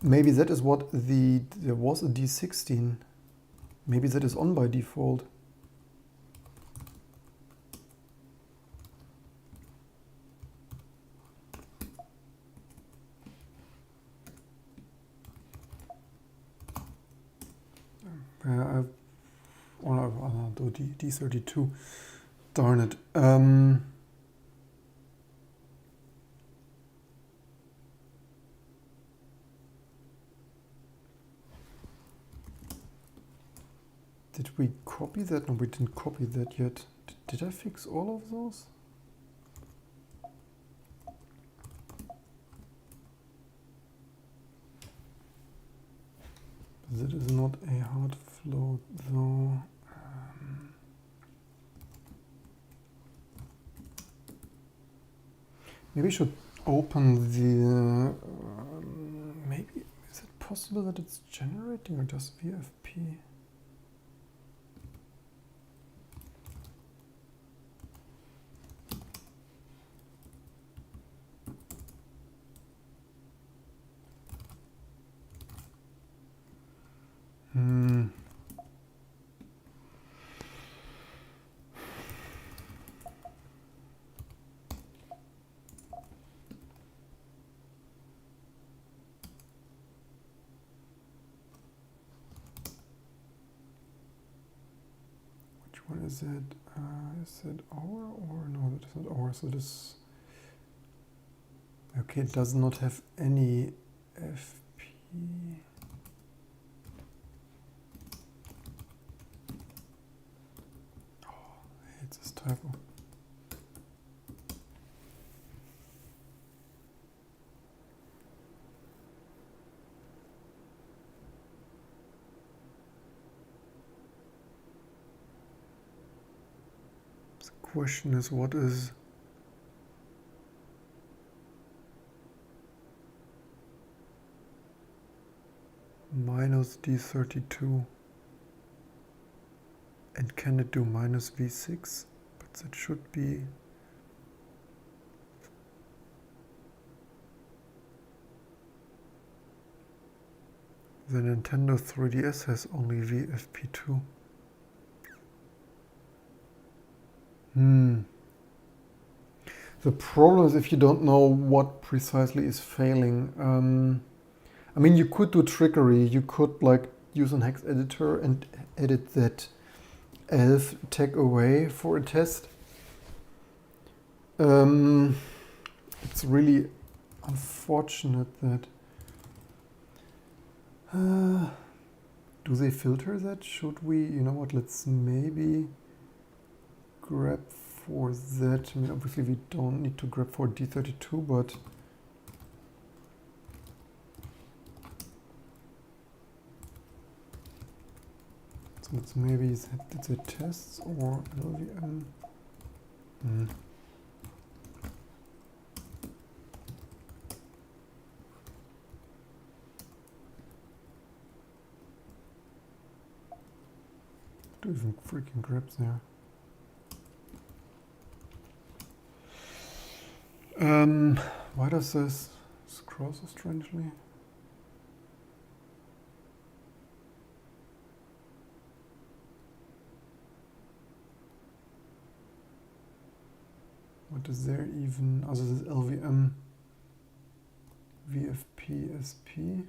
maybe that is what there was a D16. Maybe that is on by default. I'll do D32. Darn it. Did we copy that? No, we didn't copy that yet. Did I fix all of those? That is not a hard float though. Maybe I should open the... maybe, is it possible that it's generating or just VFP? What is it? Is it our or no? That is not our. So this. Okay, it does not have any FP. Oh, I hate this typo. Question is, what is minus D32 and can it do minus V6? But that should be the Nintendo 3DS has only VFP2. The problem is if you don't know what precisely is failing. I mean, you could do trickery. You could like use an hex editor and edit that elf tag away for a test. It's really unfortunate that... do they filter that? Should we? You know what, let's maybe grab for that. I mean, obviously we don't need to grab for D32, but so let's maybe set the tests or LVM. Do even freaking grab there. Why does this scroll so strangely? What is there even? Oh, this is LVM VFP SP.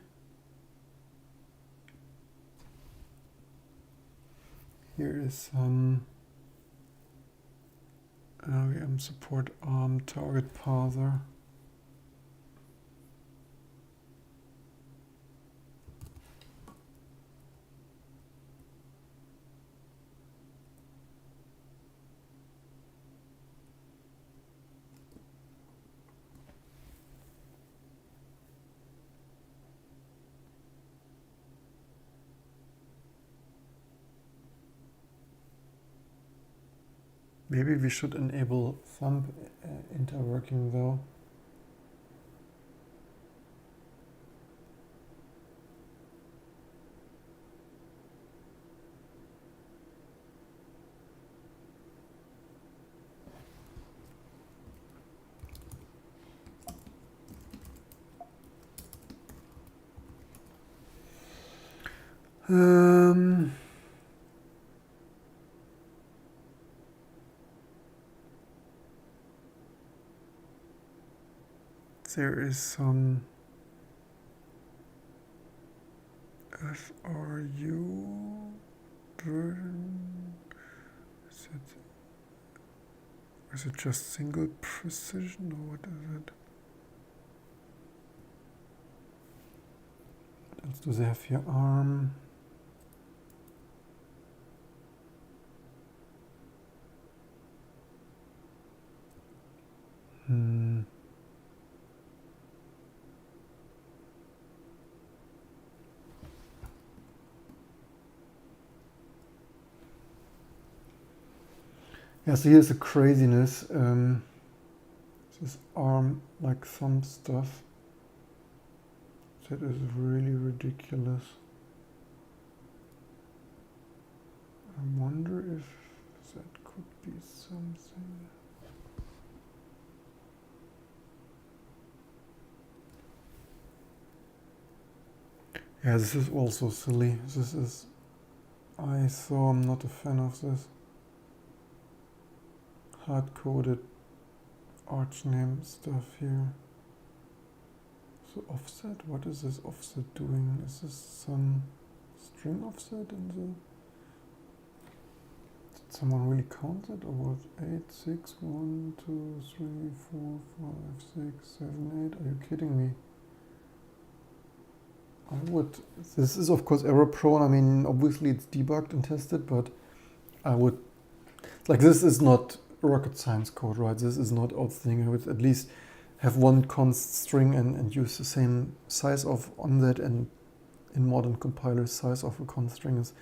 Here is some LVM support ARM target parser. Maybe we should enable thumb interworking though. There is some FRU version. Is it just single precision or what is it? What else do they have here? ARM. Yeah, so here's the craziness. This ARM like some stuff. That is really ridiculous. I wonder if that could be something. Yeah, this is also silly. This is... I'm not a fan of this. Hard-coded arch name stuff here. So offset, what is this offset doing? Is this some string offset in the... Did someone really count it? Or what? 8, 6, 1, 2, 3, 4, 5, 6, 7, 8? Are you kidding me? I would... This is of course error prone. I mean, obviously it's debugged and tested, but I would... Like, this is not rocket science code, right? This is not odd thing. I would at least have one const string and use the same size of on that, and in modern compilers size of a const string is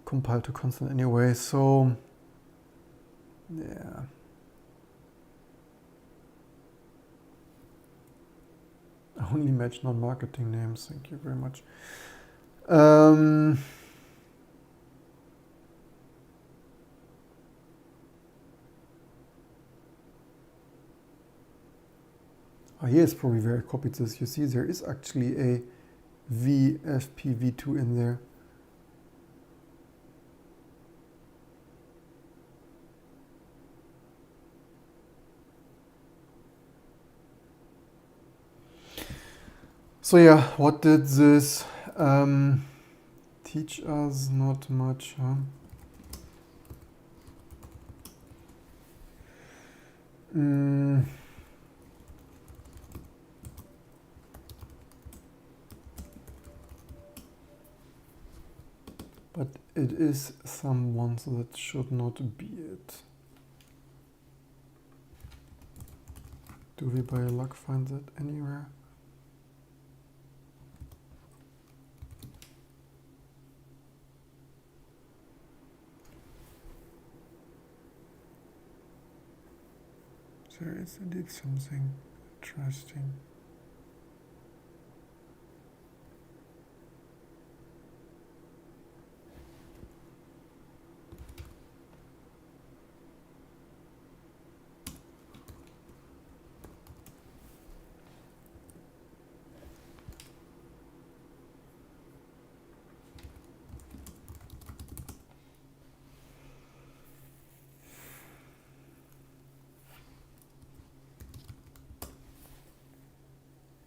compiled to constant anyway, so yeah. I only match non-marketing names, thank you very much. Oh, here's probably where I copied this. You see, there is actually a VFPv2 in there. So yeah, what did this teach us not much, huh? But it is someone, so that should not be it. Do we by luck find that anywhere? There is indeed something interesting.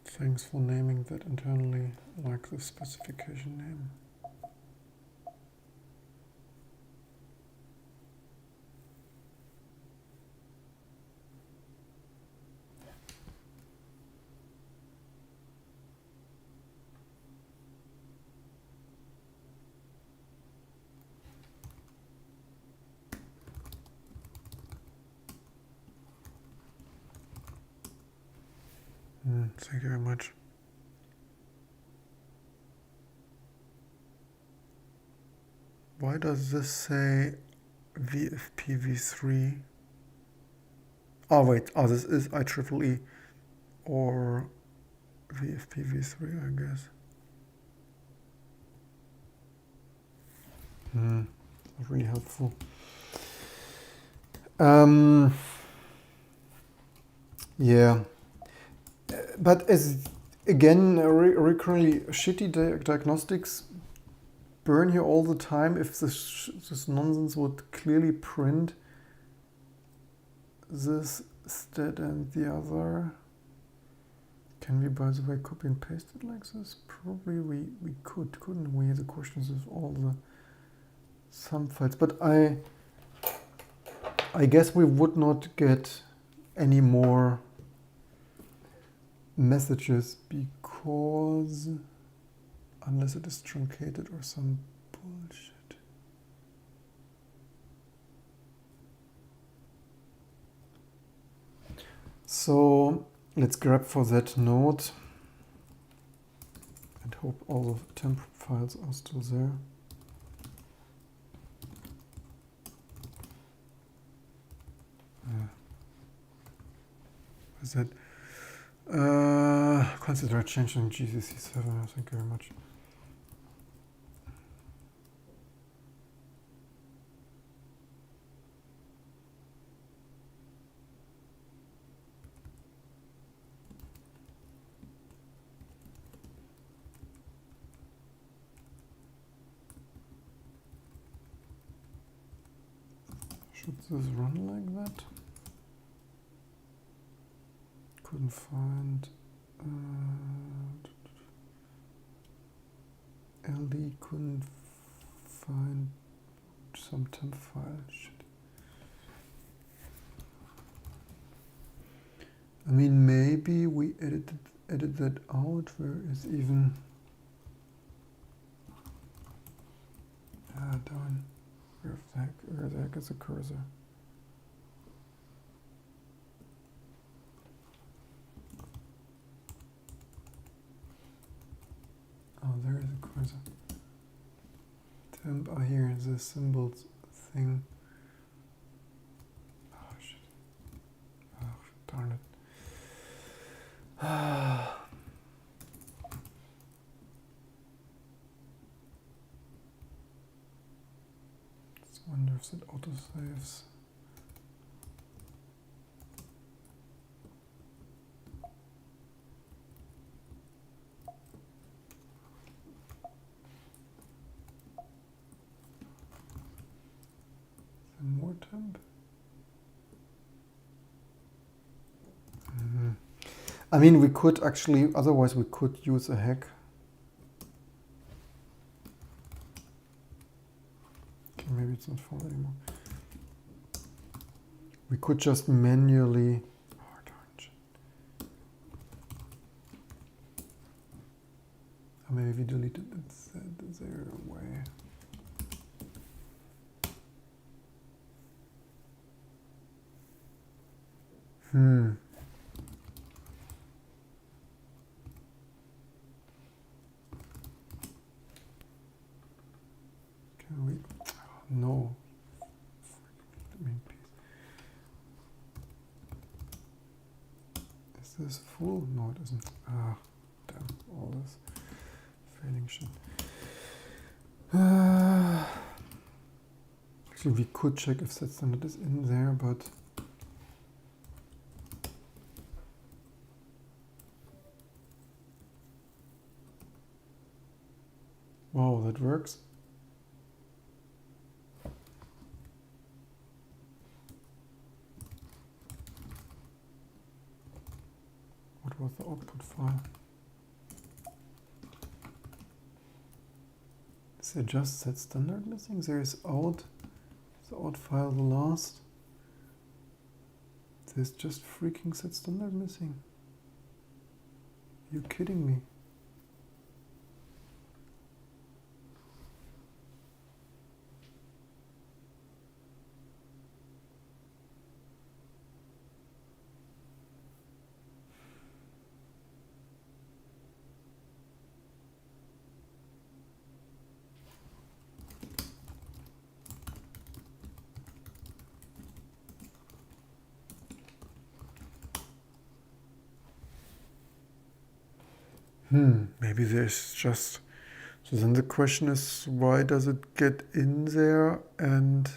Thanks for naming that internally like the specification name. Thank you very much. Why does this say VFPv3? Oh wait, this is IEEE or VFPv3, I guess. Really helpful. Yeah. But as again, recurrently shitty diagnostics burn here all the time. If this nonsense would clearly print this, that, and the other. Can we, by the way, copy and paste it like this? Probably we could, couldn't we? The question is with all the sum files. But I guess we would not get any more messages because unless it is truncated or some bullshit. So let's grab for that node and hope all the temp files are still there. Is that consider changing GCC 7? Thank you very much. Should this run like that? Couldn't find LD, couldn't find some temp file. Shit. I mean, maybe we edit that out. Where is even? Ah, darn. Where the heck is the cursor? Oh, there is a cursor. Temp, here is the symbols thing. Oh, shit. Oh, darn it. Let's wonder if it autosaves. More temp. I mean, we could actually, otherwise we could use a hack. it's not found anymore. We could just manually, oh, darn shit. Or maybe we deleted it, is there a way? Can we, no. Is this full? No, it isn't. Ah, damn, all this failing shit. Actually, we could check if set standard is in there, but wow, that works. What was the output file? Is there just set standard missing? There is out, the out file, the last. There's just freaking set standard missing. Are you kidding me? Maybe there's just, so then the question is, why does it get in there and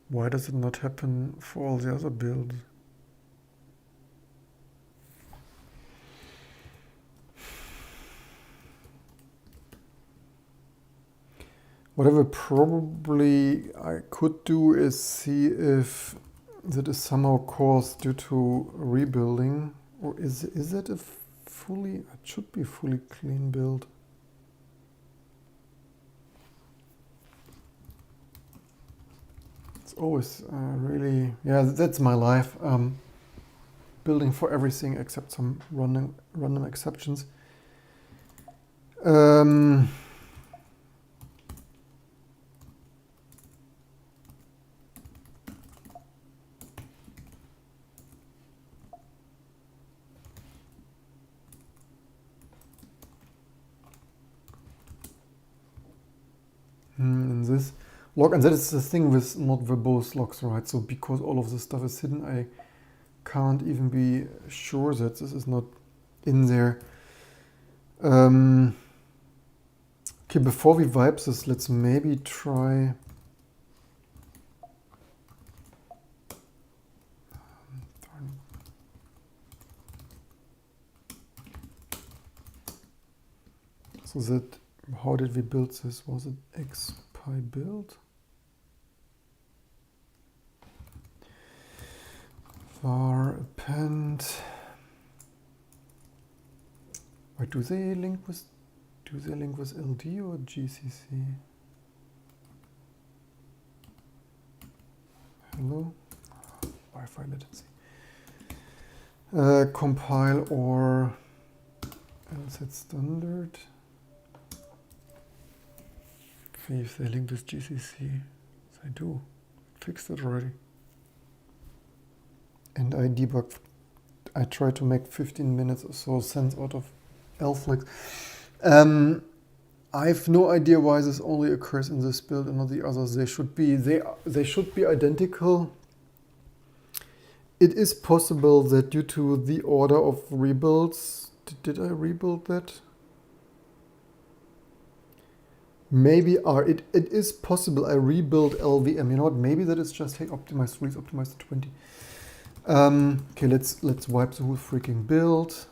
why does it not happen for all the other builds? Whatever probably I could do is see if that is somehow caused due to rebuilding, or is it a fully, it should be fully clean build. It's always really, yeah, that's my life. Building for everything except some random exceptions. And this log, and that is the thing with not verbose logs, right? So because all of this stuff is hidden, I can't even be sure that this is not in there. Okay, before we wipe this, let's maybe try. So that, how did we build this? Was it xpy build? Var append. Wait, do they link with LD or GCC? Hello? Wi-Fi latency. Compile or set standard. See if they link with GCC. Yes, I do. Fixed it already. And I debugged. I tried to make 15 minutes or so sense out of lflex. I have no idea why this only occurs in this build and not the others. They should be identical. It is possible that due to the order of rebuilds, did I rebuild that? Maybe it is possible I rebuild LVM. You know what? Maybe that is just, hey, optimize release, optimize the 20. Okay, let's wipe the whole freaking build.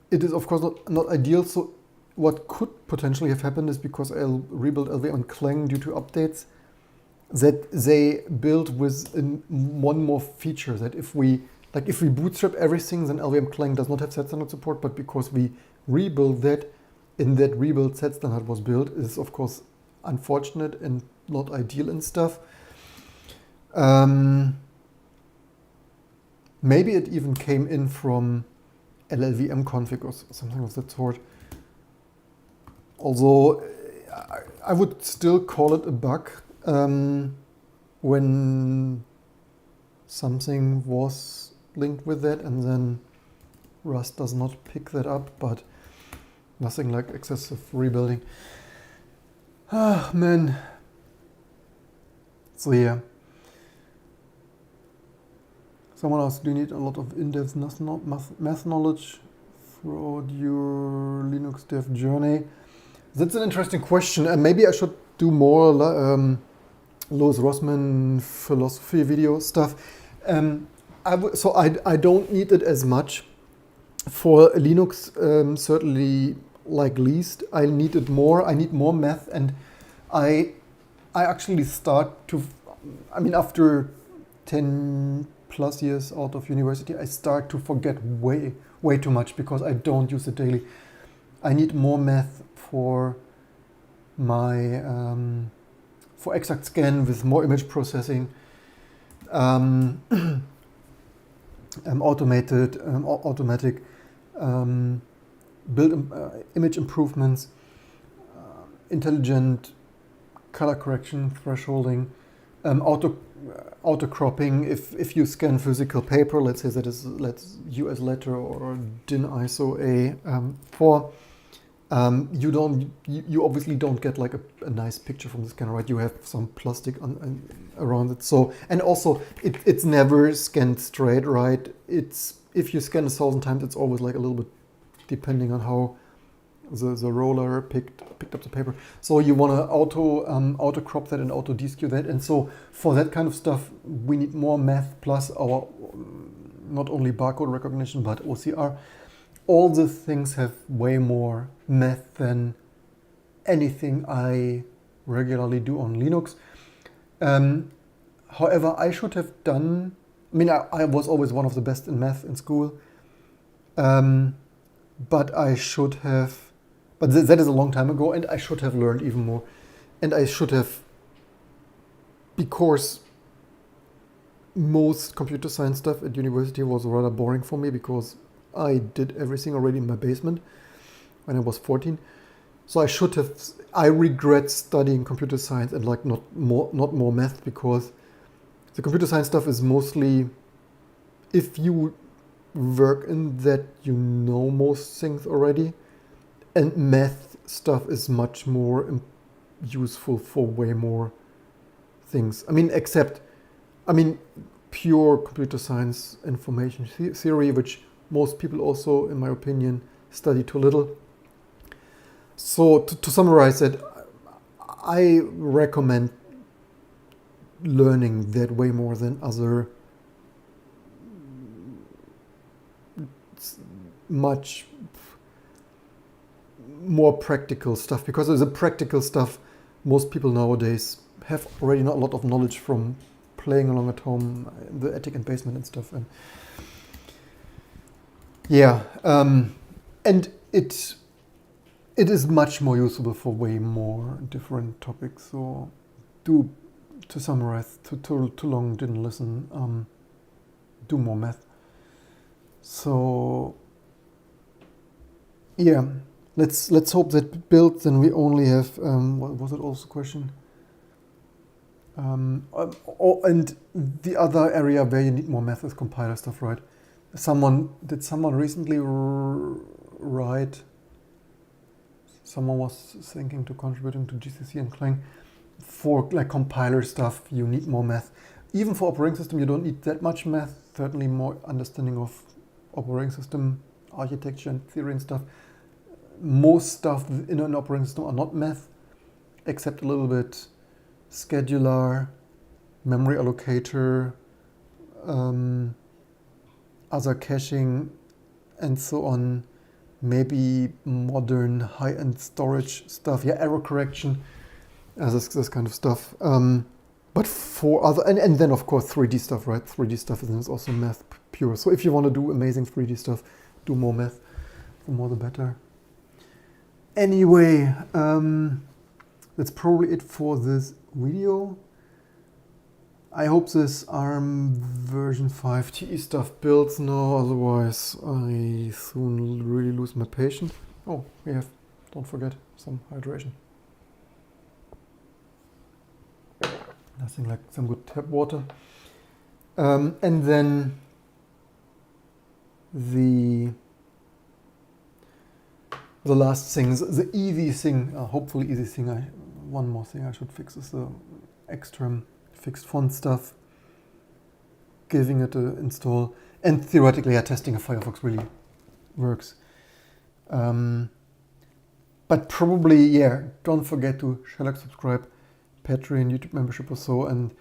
It is of course not ideal. So what could potentially have happened is because I rebuilt LV on Clang due to updates, that they build with one more feature, that if we like if we bootstrap everything, then LVM Clang does not have set standard support, but because we rebuild that, in that rebuild set standard was built, is of course unfortunate and not ideal and stuff. Maybe it even came in from LLVM config or something of that sort. Although I would still call it a bug when something was linked with that and then Rust does not pick that up, but nothing like excessive rebuilding. Ah, man. So yeah. Someone asked, do you need a lot of in-depth math knowledge throughout your Linux dev journey? That's an interesting question, and maybe I should do more Louis Rossmann philosophy video stuff. I don't need it as much for Linux. Certainly, like least, I need it more. I need more math, and I actually start to. I mean, after 10 plus years out of university, I start to forget way too much because I don't use it daily. I need more math for my for exact scan with more image processing, automatic build image improvements, intelligent color correction, thresholding, auto cropping. If you scan physical paper, let's say that is US letter or DIN ISO A4, you obviously don't get like a nice picture from the scanner, right? You have some plastic around it. So, and also it's never scanned straight, right? It's, if you scan 1,000 times, it's always like a little bit depending on how the roller picked up the paper. So you want to auto crop that and auto deskew that. And so for that kind of stuff, we need more math plus our not only barcode recognition, but OCR. All the things have way more math than anything I regularly do on Linux. However, I should have done, I mean, I was always one of the best in math in school, but I should have, but that is a long time ago, and I should have learned even more. And I should have, because most computer science stuff at university was rather boring for me because I did everything already in my basement when I was 14. So I should have, I regret studying computer science and like not more math, because the computer science stuff is mostly, if you work in that, you know most things already. And math stuff is much more useful for way more things. I mean, pure computer science information theory, which most people also, in my opinion, study too little. So to summarize it, I recommend learning that way more than other much more practical stuff, because there's a practical stuff most people nowadays have already not a lot of knowledge from playing along at home, the attic and basement and stuff. And yeah, and it is much more usable for way more different topics. So to summarize, too long didn't listen, do more math. So yeah, let's hope that builds, then we only have, what was it also question? And the other area where you need more math is compiler stuff, right? Did someone recently write, someone was thinking to contributing to GCC and Clang, for like compiler stuff, you need more math. Even for operating system, you don't need that much math, certainly more understanding of operating system architecture and theory and stuff. Most stuff in an operating system are not math, except a little bit scheduler, memory allocator, other caching, and so on. Maybe modern high-end storage stuff. Yeah, error correction, this kind of stuff. But for other, and then of course 3D stuff, right? 3D stuff is also math pure. So if you want to do amazing 3D stuff, do more math. The more the better. Anyway, that's probably it for this video. I hope this ARM version 5 TE stuff builds now, otherwise I soon really lose my patience. Oh, we have, don't forget, some hydration. Nothing like some good tap water. And then the last thing, the easy thing, hopefully easy thing, one more thing I should fix is the extra fixed font stuff, giving it an install, and theoretically testing if Firefox really works. But probably, yeah, don't forget to share, like, subscribe, Patreon, YouTube membership or so, and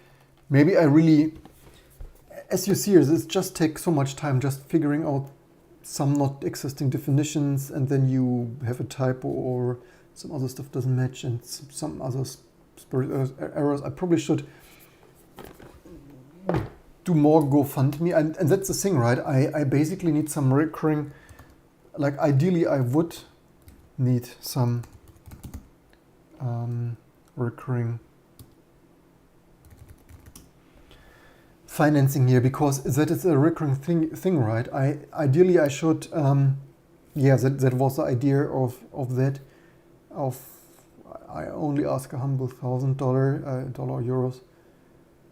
maybe I really, as you see, this just takes so much time just figuring out some not existing definitions, and then you have a typo or some other stuff doesn't match and some other errors. I probably should do more GoFundMe, and that's the thing, right? I basically need some recurring, like ideally I would need some recurring financing here, because that is a recurring thing, right? Ideally I should, yeah, that was the idea of that. I only ask a humble $1,000 euros,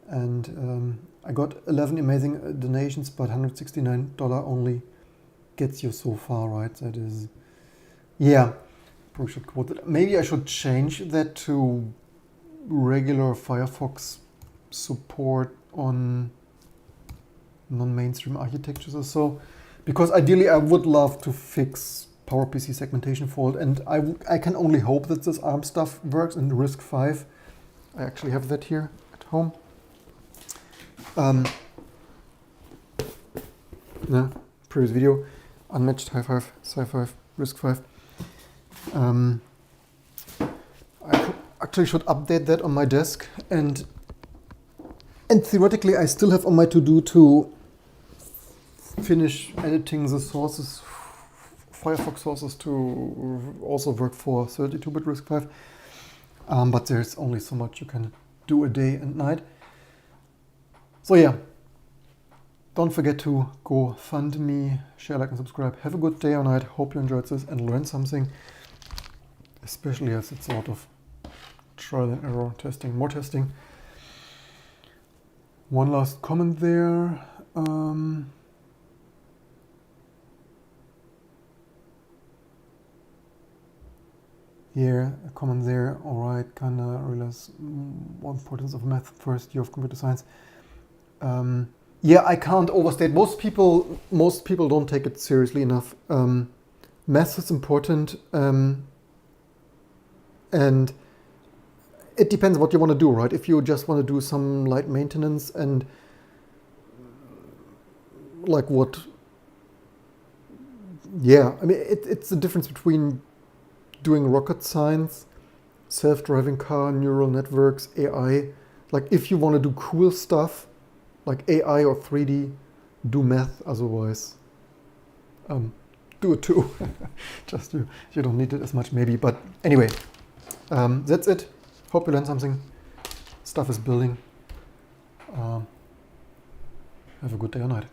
and I got 11 amazing donations, but $169 only gets you so far, right? That is, yeah, probably should quote it. Maybe I should change that to regular Firefox support on non-mainstream architectures or so, because ideally I would love to fix PowerPC segmentation fault, and I can only hope that this ARM stuff works in RISC-V. I actually have that here at home. Yeah, previous video, unmatched high-5, sci-5, RISC-V. I actually should update that on my desk, and theoretically I still have on my to-do to finish editing the sources, Firefox sources, to also work for 32-bit RISC-V, but there's only so much you can do a day and night. So yeah, don't forget to GoFundMe, share, like, and subscribe. Have a good day or night. Hope you enjoyed this and learned something, especially as it's sort of trial and error testing, more testing. One last comment there. Yeah, a comment there. All right, kinda realize more importance of math first year of computer science. Yeah, I can't overstate. Most people don't take it seriously enough. Math is important, and it depends what you want to do, right? If you just want to do some light maintenance and like what, yeah, I mean, it's the difference between doing rocket science, self-driving car, neural networks, AI. Like if you want to do cool stuff, like AI or 3D, do math, otherwise do it too. Just you don't need it as much maybe, but anyway, that's it. Hope you learned something. Stuff is building. Have a good day or night.